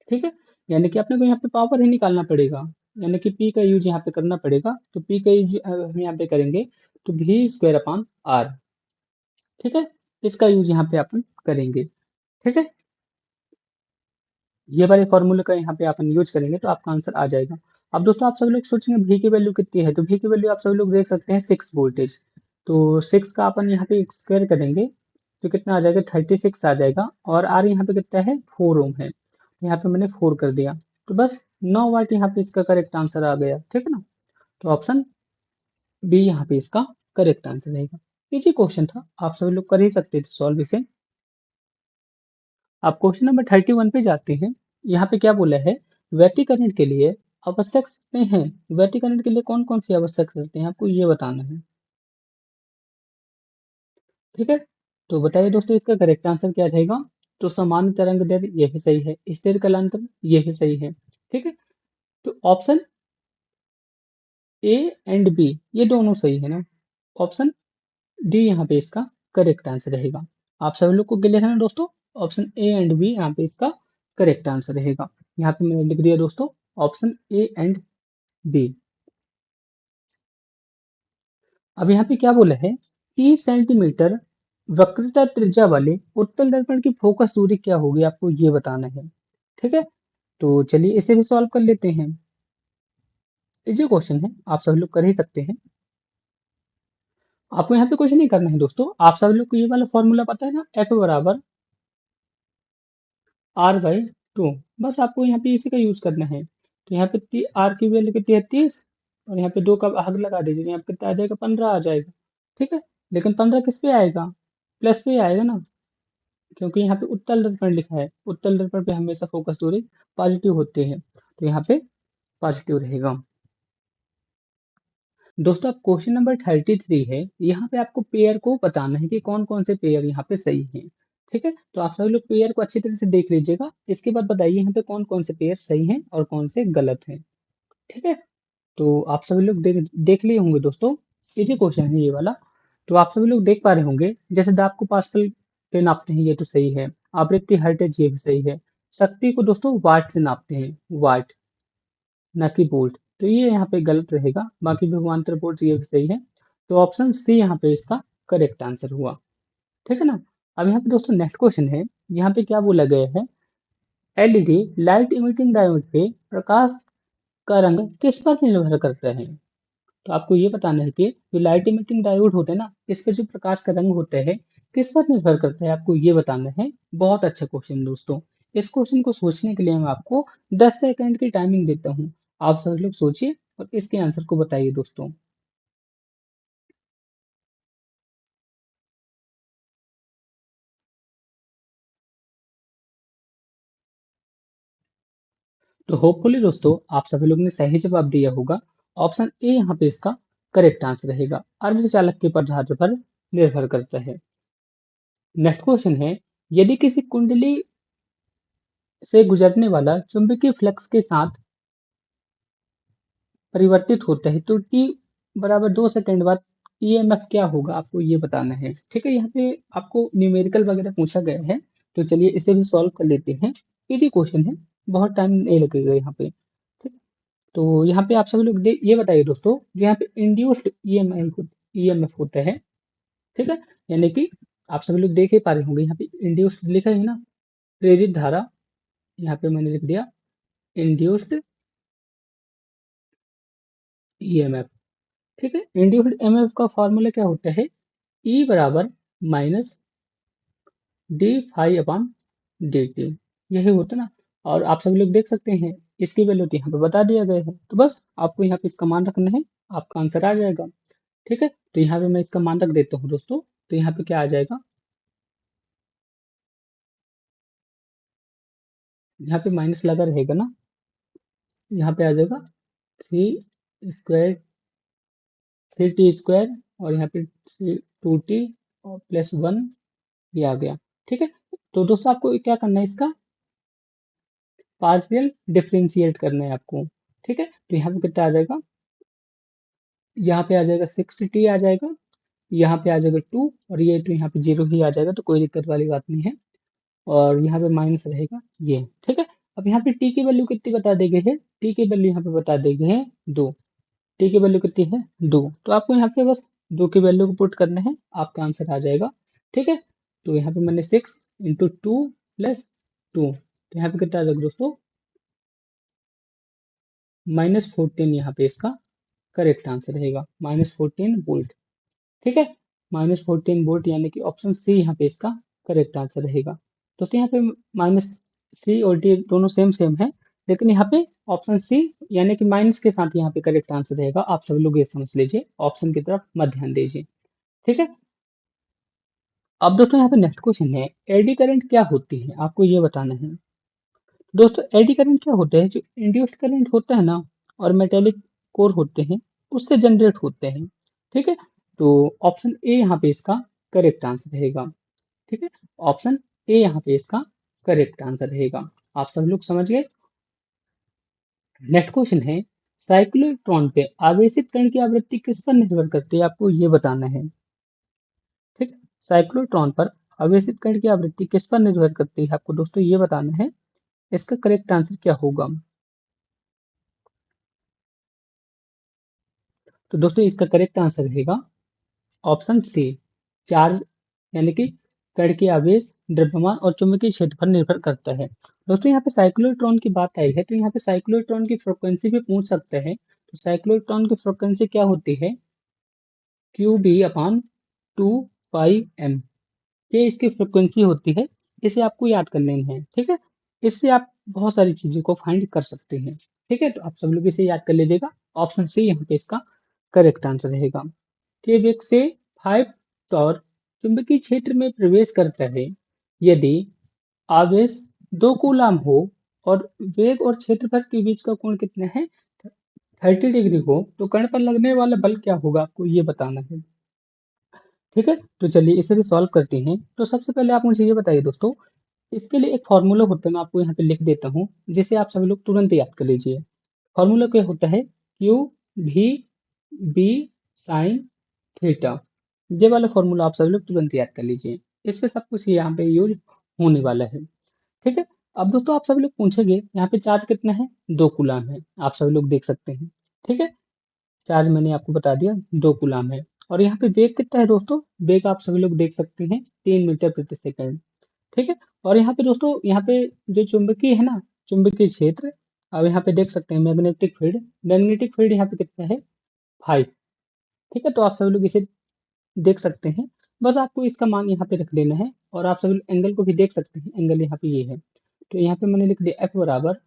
ठीक है, यानी कि अपने को यहाँ पे पावर ही निकालना पड़ेगा, यानी कि पी का यूज यहाँ पे करना पड़ेगा। तो पी का यूज हम यहाँ पे करेंगे तो v²/r। ठीक है, इसका यूज यहाँ पे अपन करेंगे। ठीक है, ये वाले फॉर्मूले का यहाँ पे अपन यूज करेंगे तो आपका आंसर आ जाएगा। अब दोस्तों आप सभी लोग सोचेंगे भी की वैल्यू कितनी है, तो भी की वैल्यू आप सभी लोग देख सकते हैं 6 वोल्टेज। तो 6 का अपन यहाँ पे स्क्वायर करेंगे तो कितना आ जाएगा 36 आ जाएगा, और आर यहाँ पे कितना है 4 ओम है। यहाँ पे मैंने 4 कर दिया, तो बस 9 वाट यहाँ पे इसका करेक्ट आंसर आ गया। ठीक है ना, तो ऑप्शन बी यहाँ पे इसका करेक्ट आंसर रहेगा। इजी क्वेश्चन था, आप सभी लोग कर ही सकते थे सॉल्व इसे। आप क्वेश्चन नंबर 31 पे जाते हैं। यहाँ पे क्या बोला है, वैक्यूम के लिए आवश्यक शर्तें हैं। वैक्यूम के लिए कौन कौन सी आवश्यक शर्तें हैं आपको ये बताना है। ठीक है, तो बताइए दोस्तों इसका करेक्ट आंसर क्या रहेगा। तो सामान्य तरंग दैर्ध्य ये भी सही है, स्थिर कलांतर ये भी सही है। ठीक है, तो ऑप्शन ए एंड बी ये दोनों सही है ना। ऑप्शन डी यहाँ पे इसका करेक्ट आंसर रहेगा। आप सभी लोग को क्लियर है ना दोस्तों, ऑप्शन ए एंड बी यहाँ पे इसका करेक्ट आंसर रहेगा। यहाँ पे मैंने लिख दिया दोस्तों ऑप्शन ए एंड बी। अब यहाँ पे क्या बोला है, 30 सेंटीमीटर वक्रता त्रिज्या वाले उत्तल दर्पण की फोकस दूरी क्या होगी आपको ये बताना है। ठीक है, तो चलिए इसे भी सॉल्व कर लेते हैं। इजी क्वेश्चन है, आप सभी लोग कर ही सकते हैं। आपको यहाँ पे कुछ नहीं करना है दोस्तों, आप सभी लोग को ये वाला फॉर्मूला पता है ना, एफ बराबर आर बाई टू। बस आपको यहाँ पे इसी का यूज करना है। तो यहाँ पे आर की वैल्यू कितनी है 30, और यहाँ पे 2 का भाग लगा दीजिए, यहाँ पे कितना आ जाएगा 15 आ जाएगा। ठीक है, लेकिन 15 किस पे आएगा, प्लस पे आएगा ना, क्योंकि यहाँ पे उत्तल दर्पण लिखा है, उत्तल दर्पण पे हमेशा फोकस दूरी पॉजिटिव होती है, तो यहाँ पे पॉजिटिव रहेगा। दोस्तों अब क्वेश्चन नंबर 33 है, यहाँ पे आपको पेयर को बताना है कि कौन कौन से पेयर यहाँ पे सही हैं। ठीक है, तो आप सभी लोग पेयर को अच्छी तरह से देख लीजिएगा, इसके बाद बताइए यहाँ पे कौन कौन से पेयर सही हैं और कौन से गलत हैं। ठीक है, तो आप सभी लोग देख लिए होंगे दोस्तों, इजी क्वेश्चन है ये वाला। तो आप सभी लोग देख पा रहे होंगे, जैसे दाब को पास्कल पे नापते हैं ये तो सही है, आवृत्ति हर्ट्ज ये भी सही है, शक्ति को दोस्तों वाट से नापते हैं, वाट ना कि वोल्ट, तो ये यहाँ पे गलत रहेगा। बाकी विभवांतर वोल्ट ये भी सही है, तो ऑप्शन सी यहाँ पे इसका करेक्ट आंसर हुआ। ठीक है ना, अब यहाँ पे दोस्तों नेक्स्ट क्वेश्चन है, यहाँ पे क्या बोला गया है, एलईडी लाइट इमिटिंग डायोड पे प्रकाश का रंग किस पर निर्भर करता है। तो आपको ये बताना है कि जो लाइट इमिटिंग डायोड होते हैं ना, इसके जो प्रकाश का रंग होता है किस पर निर्भर करता है, आपको ये बताना है। बहुत अच्छा क्वेश्चन दोस्तों, इस क्वेश्चन को सोचने के लिए मैं आपको 10 सेकंड की टाइमिंग देता हूँ। आप सभी लोग सोचिए और इसके आंसर को बताइए दोस्तों। तो होपफुली दोस्तों आप सभी लोग ने सही जवाब दिया होगा। ऑप्शन ए यहाँ पे इसका करेक्ट आंसर रहेगा, अर्धचालक के पदार्थ पर निर्भर करता है। नेक्स्ट क्वेश्चन है, यदि किसी कुंडली से गुजरने वाला चुंबकीय फ्लक्स के साथ परिवर्तित होता है तो टी बराबर 2 सेकंड बाद ईएमएफ क्या होगा आपको ये बताना है। ठीक है, यहाँ पे आपको न्यूमेरिकल वगैरह पूछा गया है, तो चलिए इसे भी सॉल्व कर लेते हैं। इजी क्वेश्चन है, बहुत टाइम नहीं लगेगा यहाँ पे। ठीक, तो यहाँ पे आप सभी लोग ये बताइए दोस्तों, यहाँ पे इंड्यूस्ड ईएमएफ होता है। ठीक है, यानी कि आप सभी लोग देख ही पा रहे होंगे, यहाँ पे इंड्यूस्ड लिखा है ना, प्रेरित धारा, यहाँ पे मैंने लिख दिया इंड्यूस्ड ईएमएफ। ठीक है, इंड्यूस्ड ईएमएफ का फॉर्मूला क्या होता है, ई बराबर minus D phi upon D T, यही होता है ना। और आप सभी लोग देख सकते हैं इसकी वैल्यू तो यहाँ पे बता दिया गया है, तो बस आपको यहाँ पे इसका मान रखना है, आपका आंसर आ जाएगा। ठीक है, तो यहाँ पे मैं इसका मान रख देता हूँ दोस्तों, तो यहाँ पे क्या आ जाएगा, यहाँ पे माइनस लगा रहेगा ना, यहाँ पे आ जाएगा 3 स्क्वायर और यहाँ पे 2t और +1 ये आ गया। ठीक है, तो दोस्तों आपको क्या करना है, इसका पार्शियल डिफरेंशिएट करना है आपको। ठीक है, तो यहाँ पे कितना आ जाएगा, यहाँ पे आ जाएगा 6t आ जाएगा, यहाँ पे आ जाएगा 2 और ये तो यहाँ पे 0 ही आ जाएगा, तो कोई दिक्कत वाली बात नहीं है। और यहाँ पे माइनस रहेगा ये। ठीक है, अब यहाँ पे t की वैल्यू कितनी बता दी गई है, t की वैल्यू यहाँ पे बता दी गई है 2, t की वैल्यू कितनी है 2, तो आपको यहाँ पे बस 2 की वैल्यू को पुट करना है, आपका आंसर आ जाएगा। ठीक है, तो यहाँ पे मैंने 6 × 2 + 2, तो यहाँ पे कितना आ जाएगा दोस्तों, -14 यहाँ पे इसका करेक्ट आंसर रहेगा, -14 वोल्ट। ठीक है, -14 वोल्ट यानी कि ऑप्शन सी यहाँ पे इसका करेक्ट आंसर रहेगा। दोस्तों यहाँ पे सी और डी दोनों सेम सेम है, लेकिन यहाँ पे ऑप्शन सी यानी कि माइनस के साथ यहाँ पे करेक्ट आंसर रहेगा। आप सब लोग ये समझ लीजिए, ऑप्शन की तरफ मत ध्यान दीजिए। ठीक है। अब दोस्तों यहाँ पे नेक्स्ट क्वेश्चन है, एडी करंट क्या होती है, आपको ये बताना है। दोस्तों एडी करंट क्या होते हैं, जो इंड्यूस्ड करंट होता है ना और मेटेलिक कोर होते हैं, उससे जनरेट होते हैं। ठीक है। तो ऑप्शन ए यहाँ पे इसका करेक्ट आंसर रहेगा। ठीक है। ऑप्शन ए यहाँ पे इसका करेक्ट आंसर रहेगा। आप सब लोग समझ गए। नेक्स्ट क्वेश्चन है, साइक्लोट्रॉन पे आवेशित कण की आवृत्ति किस पर निर्भर करती है, आपको ये बताना है। ठीक। साइक्लोट्रॉन पर आवेशित कण की आवृत्ति किस पर निर्भर करती है, आपको दोस्तों ये बताना है। इसका करेक्ट आंसर क्या होगा। तो दोस्तों इसका करेक्ट आंसर रहेगा ऑप्शन सी, चार्ज यानी कि कण के आवेश, द्रव्यमान और चुंबकीय क्षेत्र पर निर्भर करता है। दोस्तों यहाँ पे साइक्लोट्रॉन की बात आई है, तो यहाँ पे साइक्लोट्रॉन की फ्रिक्वेंसी भी पूछ सकते हैं। तो साइक्लोट्रॉन की फ्रिक्वेंसी क्या होती है, क्यू बी अपान 2 पाई एम, ये इसकी फ्रिक्वेंसी होती है। इसे आपको याद कर लेना है। ठीक है। इससे आप बहुत सारी चीजों को फाइंड कर सकते हैं। ठीक है। तो आप सब लोग इसे याद कर लीजिएगा। ऑप्शन सी यहाँ पे इसका करेक्ट आंसर रहेगा। के वेग से 5 टॉर चुंबकीय क्षेत्र में प्रवेश करता है यदि आवेश 2 कूलाम हो और वेग और क्षेत्रफल के बीच का कोण कितना है, 30 डिग्री हो, तो कण पर लगने वाला बल क्या होगा, आपको ये बताना है। ठीक है। तो चलिए इसे भी सॉल्व करते हैं। तो सबसे पहले आप मुझे ये बताइए दोस्तों, इसके लिए एक फॉर्मूला होता है, मैं आपको यहाँ पे लिख देता हूँ, जिसे आप सभी लोग तुरंत याद कर लीजिए। फॉर्मूला क्या होता है, क्यू भी बी साइन थीटा। ये वाला फॉर्मूला आप सभी लोग तुरंत याद कर लीजिए। इससे सब कुछ यहाँ पे यूज होने वाला है। ठीक है। अब दोस्तों आप सभी लोग पूछेंगे यहाँ पे चार्ज कितना है, 2 कूलाम है, आप सभी लोग देख सकते हैं। ठीक है। चार्ज मैंने आपको बता दिया 2 कूलाम है। और यहाँ पे वेग कितना है दोस्तों, वेग आप सभी लोग देख सकते हैं 3 मीटर प्रति सेकंड। ठीक है। और यहाँ पे दोस्तों, यहाँ पे जो चुंबकीय है ना, चुंबकीय क्षेत्र, अब यहाँ पे देख सकते हैं मैग्नेटिक फील्ड, मैग्नेटिक फील्ड यहाँ पे कितना है, 5। ठीक है। तो आप सभी लोग इसे देख सकते हैं। बस आपको इसका मान यहाँ पे रख लेना है। और आप सभी एंगल को भी देख सकते हैं, एंगल यहाँ पे ये है। तो यहाँ पे मैंने लिख दिया एफ बराबर,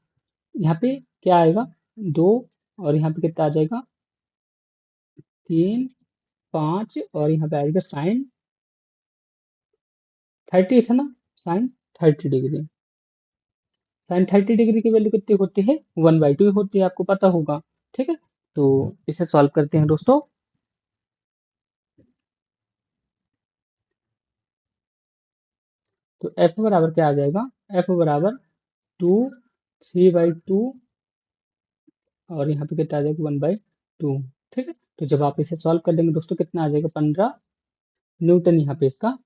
यहाँ पे क्या आएगा, 2, और यहाँ पे कितना आ जाएगा, 3, 5, और यहाँ पे आएगा साइन 30 था ना, साइन 30 डिग्री। साइन 30 डिग्री की वैल्यू कितनी होती है, 1/2 होती है, आपको पता होगा। ठीक है। तो इसे सॉल्व करते हैं दोस्तों। तो एफ बराबर क्या आ जाएगा, एफ बराबर 2 3/2, और यहाँ पे कितना आ जाएगा, 1/2। ठीक है। तो जब आप इसे सॉल्व कर देंगे दोस्तों, कितना आ जाएगा, 15 न्यूटन यहाँ पे इसका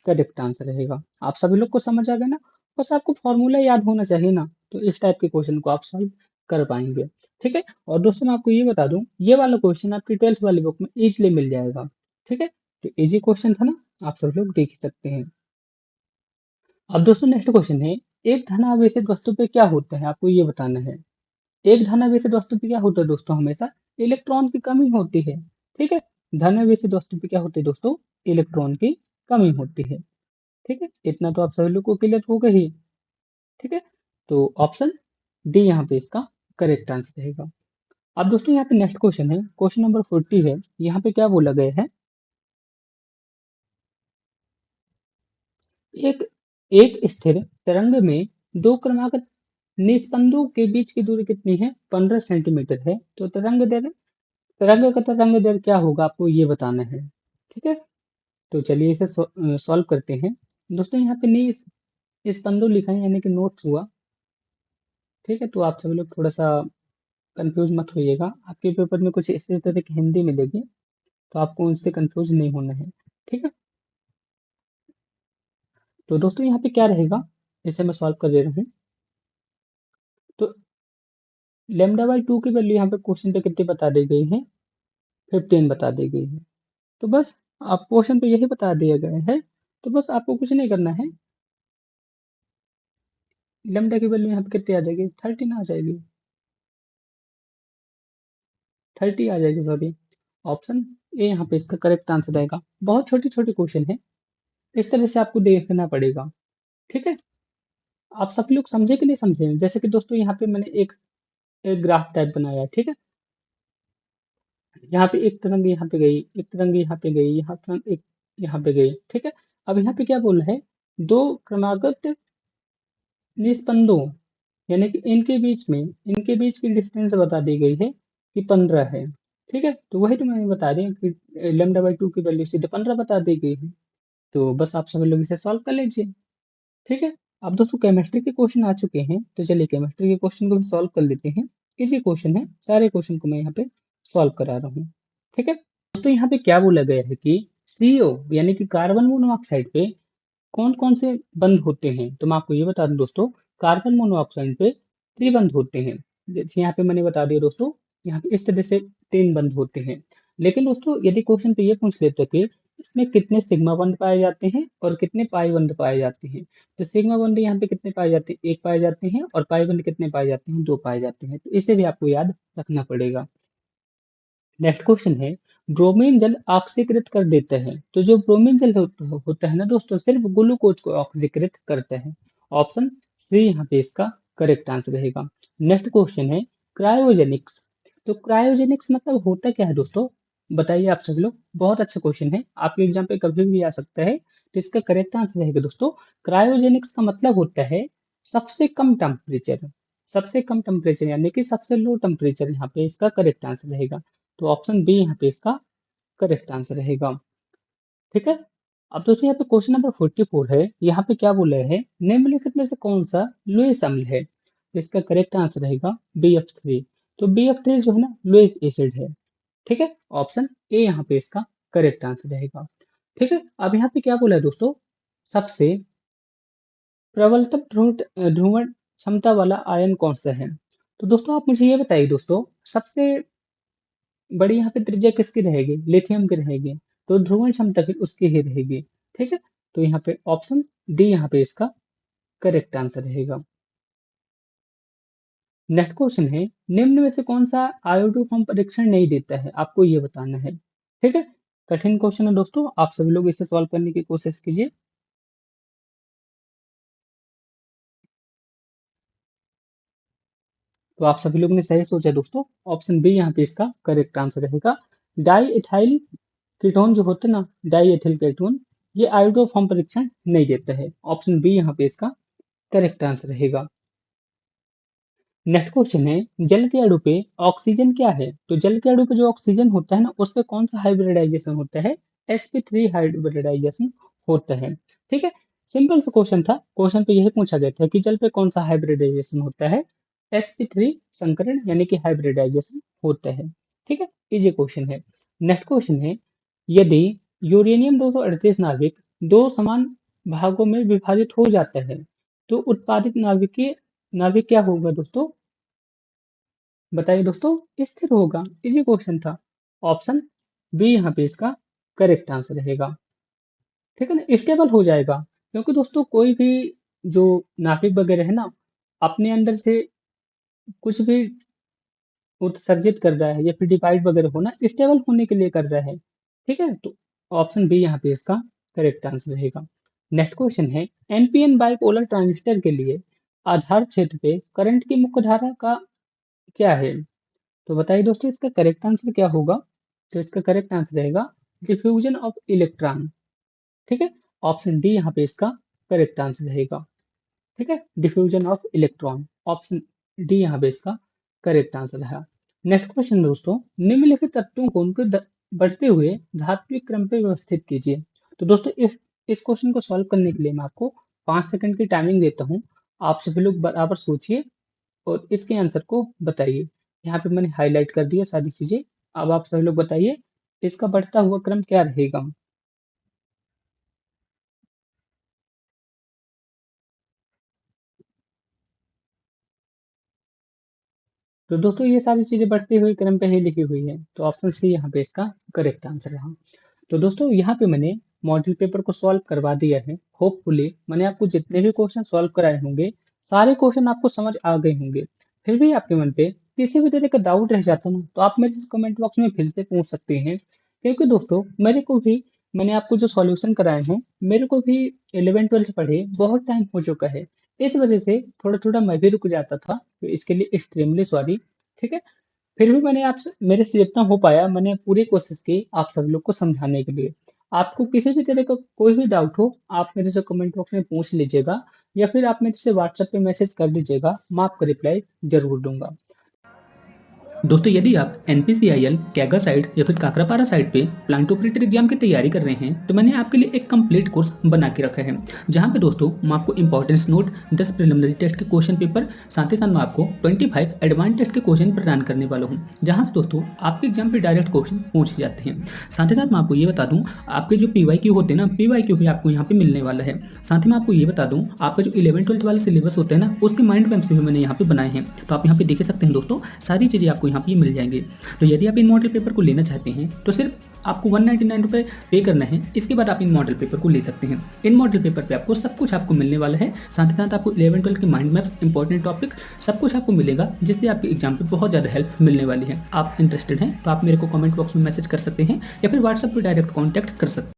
करेक्ट आंसर रहेगा। आप सभी लोग को समझ आ गया ना। बस आपको फॉर्मूला याद होना चाहिए ना, तो इस टाइप के क्वेश्चन को आप सॉल्व कर पाएंगे। ठीक है। और दोस्तों मैं आपको ये बता दूं, ये वाला क्वेश्चन आपकी 12th वाली बुक में इजीली मिल जाएगा। ठीक है। तो इजी क्वेश्चन था ना, आप सब लोग देख ही सकते हैं। अब दोस्तों नेक्स्ट क्वेश्चन है, एक धनावेशित वस्तु पे क्या होता है, आपको ये बताना है। एक धनावेशित वस्तु पे क्या होता है दोस्तों, हमेशा इलेक्ट्रॉन की कमी होती है। ठीक है। धनावेशित वस्तु पे क्या होती है दोस्तों, इलेक्ट्रॉन की कमी होती है। ठीक है। इतना तो आप सभी लोग को क्लियर होगा ही। ठीक है। तो ऑप्शन डी यहाँ पे इसका करेक्ट आंसर रहेगा। अब दोस्तों यहाँ पे नेक्स्ट क्वेश्चन है, क्वेश्चन नंबर 40 है। यहाँ पे क्या बोला गया है, एक एक स्थिर तरंग में दो क्रमागत निस्पंदों के बीच की दूरी कितनी है, 15 सेंटीमीटर है। तो तरंग दर क्या होगा, आपको ये बताना है। ठीक है। तो चलिए इसे सॉल्व करते हैं। दोस्तों यहाँ पे निस्पंदों लिखा है, यानी कि नोट्स हुआ। ठीक है। तो आप सभी लोग थोड़ा सा कंफ्यूज मत होइएगा, आपके पेपर में कुछ इसी तरह की हिंदी मिलेगी, तो आपको उनसे कंफ्यूज नहीं होना है। ठीक है। तो दोस्तों यहाँ पे क्या रहेगा, इसे मैं सॉल्व कर दे रहा हूँ। तो λ/2 की वैल्यू यहाँ पे क्वेश्चन पे कितनी बता दी गई है, 15 बता दी गई है। तो बस आप क्वेश्चन पे यही बता दिया गया है, तो बस आपको कुछ नहीं करना है। लेमडा की वैल्यू यहाँ पे कितनी आ जाएगी, 13 आ जाएगी, 30 आ जाएगी, सॉरी। ऑप्शन ए यहाँ पे इसका करेक्ट आंसर आएगा। बहुत छोटी छोटी क्वेश्चन है, इस तरह से आपको देखना पड़ेगा। ठीक है। आप सभी लोग समझे कि नहीं समझे? जैसे कि दोस्तों यहाँ पे मैंने एक एक ग्राफ टाइप बनाया है, ठीक है? यहाँ पे एक तरंग यहाँ पे गई, एक तरंग यहाँ पे गई, यहाँ तरंग एक यहाँ पे गई, ठीक है? अब यहाँ पे क्या बोल रहा है? दो क्रमागत निस्पंदों यानी कि इनके बीच की डिस्टेंस बता दी गई है कि 15 है, ठीक है? तो वही तो मैंने बता दिया कि लैम्डा बाई 2 की वैल्यू सीधे 15 बता दी गई है। तो बस आप सभी लोग इसे सॉल्व कर लीजिए, ठीक है? अब दोस्तों केमिस्ट्री के क्वेश्चन आ चुके हैं, तो चलिए केमिस्ट्री के क्वेश्चन को भी सॉल्व कर लेते हैं। इजी क्वेश्चन है, सारे क्वेश्चन को मैं यहाँ पे सॉल्व करा रहा हूँ, ठीक है? दोस्तों यहाँ पे क्या बोला गया है कि CO यानी कि कार्बन मोनोऑक्साइड पे कौन कौन से बंध होते हैं? तो मैं आपको ये बता दूं दोस्तों, कार्बन मोनोऑक्साइड पे त्रिबंध होते हैं। जैसे यहाँ पे मैंने बता दिया दोस्तों, यहाँ पे इस तरह से 3 बंध होते हैं। लेकिन दोस्तों यदि क्वेश्चन पे ये पूछ लेते कि इसमें कितने सिग्मा बंध पाए जाते हैं और कितने पाई बंध पाए जाते हैं, तो सिग्मा बंध यहाँ पे कितने पाए जाते हैं? 1 पाए जाते हैं, और पाई बंध कितने पाए जाते हैं? 2 पाए जाते हैं। तो इसे भी आपको याद रखना पड़ेगा। नेक्स्ट क्वेश्चन है, ब्रोमीन जल ऑक्सीकृत कर देता है। तो जो ब्रोमीन जल होता है ना दोस्तों, सिर्फ ग्लूकोज को ऑक्सीकृत करता है। ऑप्शन सी यहाँ पे इसका करेक्ट आंसर रहेगा। नेक्स्ट क्वेश्चन है, क्रायोजेनिक्स। तो क्रायोजेनिक्स मतलब होता क्या है दोस्तों? बताइए आप सभी लोग। बहुत अच्छा क्वेश्चन है, आपके एग्जाम पे कभी भी आ सकता है। तो इसका करेक्ट आंसर रहेगा दोस्तों, क्रायोजेनिक्स का मतलब होता है सबसे कम टेम्परेचर। सबसे कम टेम्परेचर यानी कि सबसे लो टेम्परेचर, यहाँ पे इसका करेक्ट आंसर रहेगा। तो ऑप्शन बी यहाँ पे इसका करेक्ट आंसर रहेगा, ठीक है? अब दोस्तों यहाँ पे क्वेश्चन नंबर 44 है। यहाँ पे क्या बोला है? निम्नलिखित में से कौन सा लुईस अम्ल है? तो इसका करेक्ट आंसर रहेगा BF3। तो BF3 जो है ना, लुईस एसिड है, ठीक है? ऑप्शन ए यहाँ पे इसका करेक्ट आंसर रहेगा, ठीक है? अब यहाँ पे क्या बोला है दोस्तों? सबसे प्रबलतम ध्रुवण क्षमता वाला आयन कौन सा है? तो दोस्तों आप मुझे ये बताइए दोस्तों, सबसे बड़ी यहाँ पे त्रिज्या किसकी रहेगी? लिथियम की रहेगी। तो ध्रुवण क्षमता भी उसकी ही रहेगी, ठीक है? तो यहाँ पे ऑप्शन डी यहाँ पे इसका करेक्ट आंसर रहेगा। नेक्स्ट क्वेश्चन है, निम्न में से कौन सा आयोडो फॉर्म परीक्षण नहीं देता है? आपको ये बताना है, ठीक है? कठिन क्वेश्चन है दोस्तों, आप सभी लोग इसे सॉल्व करने की कोशिश कीजिए। तो आप सभी लोग ने सही सोचा दोस्तों, ऑप्शन बी यहाँ पे इसका करेक्ट आंसर रहेगा। डाई इथाइल कीटोन जो होते हैं ना, डाई एथिल कीटोन, ये आयोडो फॉर्म परीक्षण नहीं देता है। ऑप्शन बी यहाँ पे इसका करेक्ट आंसर रहेगा। नेक्स्ट क्वेश्चन है, जल के अणु पे ऑक्सीजन क्या है? तो जल के अणु पे जो ऑक्सीजन होता है ना, उस पे कौन सा हाइब्रिडाइजेशन होता है? sp3 हाइब्रिडाइजेशन होता है, ठीक है? सिंपल सा क्वेश्चन था, क्वेश्चन पे यही पूछा गया था कि जल पे कौन सा हाइब्रिडाइजेशन होता है? sp3 संकरण यानी कि हाइब्रिडाइजेशन होता है, ठीक है? इजी क्वेश्चन है। नेक्स्ट क्वेश्चन है, यदि यूरेनियम 238 नाभिक दो समान भागों में विभाजित हो जाता है, तो उत्पादित नाभिक क्या होगा दोस्तों? बताइए दोस्तों, स्थिर होगा। इजी क्वेश्चन था। ऑप्शन बी यहाँ पे इसका करेक्ट आंसर रहेगा, ठीक है ना? स्टेबल हो जाएगा, क्योंकि दोस्तों कोई भी जो नाभिक वगैरह है ना, अपने अंदर से कुछ भी उत्सर्जित कर रहा है या फिर डिवाइड वगैरह होना, स्टेबल होने के लिए कर रहा है, ठीक है? तो ऑप्शन बी यहाँ पे इसका करेक्ट आंसर रहेगा। नेक्स्ट क्वेश्चन है, एनपीएन बाइपोलर ट्रांजिस्टर के लिए आधार क्षेत्र पे करंट की मुख्य धारा का क्या है? तो बताइए दोस्तों, इसका करेक्ट आंसर क्या होगा? तो इसका करेक्ट आंसर रहेगा डिफ्यूजन ऑफ इलेक्ट्रॉन, ठीक है? ऑप्शन डी यहाँ पे इसका करेक्ट आंसर रहेगा, ठीक है? Diffusion of electron, option D यहाँ पे इसका करेक्ट आंसर है। नेक्स्ट क्वेश्चन दोस्तों, निम्नलिखित तत्वों को उनके बढ़ते हुए धात्विक क्रम पे व्यवस्थित कीजिए। तो दोस्तों इस क्वेश्चन को सॉल्व करने के लिए मैं आपको 5 सेकंड की टाइमिंग देता हूँ। आप सभी लोग बराबर सोचिए और इसके आंसर को बताइए। यहाँ पे मैंने हाईलाइट कर दिया सारी चीजें। अब आप सभी लोग बताइए, इसका बढ़ता हुआ क्रम क्या रहेगा? तो दोस्तों ये सारी चीजें बढ़ते हुए क्रम पे ही लिखी हुई है, तो ऑप्शन सी यहाँ पे इसका करेक्ट आंसर रहा। तो दोस्तों यहाँ पे मैंने मॉडल पेपर को सॉल्व करवा दिया है। होपफुली मैंने आपको जितने भी क्वेश्चन सॉल्व कराए होंगे, सारे क्वेश्चन आपको समझ आ गए होंगे। फिर भी आपके मन पे किसी भी तरह का डाउट रह जाता ना, तो आप मेरे कमेंट बॉक्स में फिर से पूछ सकते हैं, क्योंकि दोस्तों मैंने आपको जो सॉल्यूशन कराए हैं, मेरे को भी 11 12 पढ़े बहुत टाइम हो चुका है। इस वजह से थोड़ा-थोड़ा मैं भी रुक जाता था, तो इसके लिए एक्सट्रीमली सॉरी, ठीक है? फिर भी मैंने आपसे मेरे से जितना हो पाया मैंने पूरी कोशिश की आप सभी लोग को समझाने के लिए। आपको किसी भी तरह का कोई भी डाउट हो, आप मेरे से कमेंट बॉक्स में पूछ लीजिएगा या फिर आप मेरे से व्हाट्सएप पे मैसेज कर दीजिएगा, मैं आपको रिप्लाई ज़रूर दूँगा। दोस्तों यदि आप NPCIL, कैगा साइट या फिर काकरापारा साइट पे प्लांट ऑपरेटर एग्जाम की तैयारी कर रहे हैं तो मैंने आपके लिए एक कंप्लीट कोर्स बना के रखा है जहां पे दोस्तों मैं आपको इंपॉर्टेंस नोट 10 प्रिलिमिनरी टेस्ट के क्वेश्चन पेपर साथ ही साथ मैं आपको 25 एडवांस टेस्ट के क्वेश्चन प्रदान करने वाला हूं जहां से दोस्तों आपके एग्जाम पे डायरेक्ट क्वेश्चन पूछ जाते हैं। साथ ही साथ मैं आपको ये बता दूं आपके जो PYQ होते हैं ना PYQ भी आपको यहाँ पे मिलने वाला है। साथ ही मैं आपको ये बता दूं आपका जो 11-12 वाले सिलेबस होते हैं ना उसके माइंड मैप्स भी मैंने यहाँ पे बनाए हैं, तो आप यहाँ पे देख सकते हैं दोस्तों सारी चीजें आपको यहाँ पे मिल जाएंगे। तो यदि आप इन मॉडल पेपर को लेना चाहते हैं तो सिर्फ आपको 199 रुपये पे करना है, इसके बाद आप इन मॉडल पेपर को ले सकते हैं। इन मॉडल पेपर पे आपको सब कुछ आपको मिलने वाला है, साथ ही साथ आपको 11-12 के माइंड मैप्स इंपॉर्टेंट टॉपिक सब कुछ आपको मिलेगा जिससे आपके एग्जाम पे बहुत ज़्यादा हेल्प मिलने वाली है। आप इंटरेस्टेड हैं तो आप मेरे को कमेंट बॉक्स में मैसेज कर सकते हैं या फिर व्हाट्सएप पर डायरेक्ट कॉन्टैक्ट कर सकते हैं।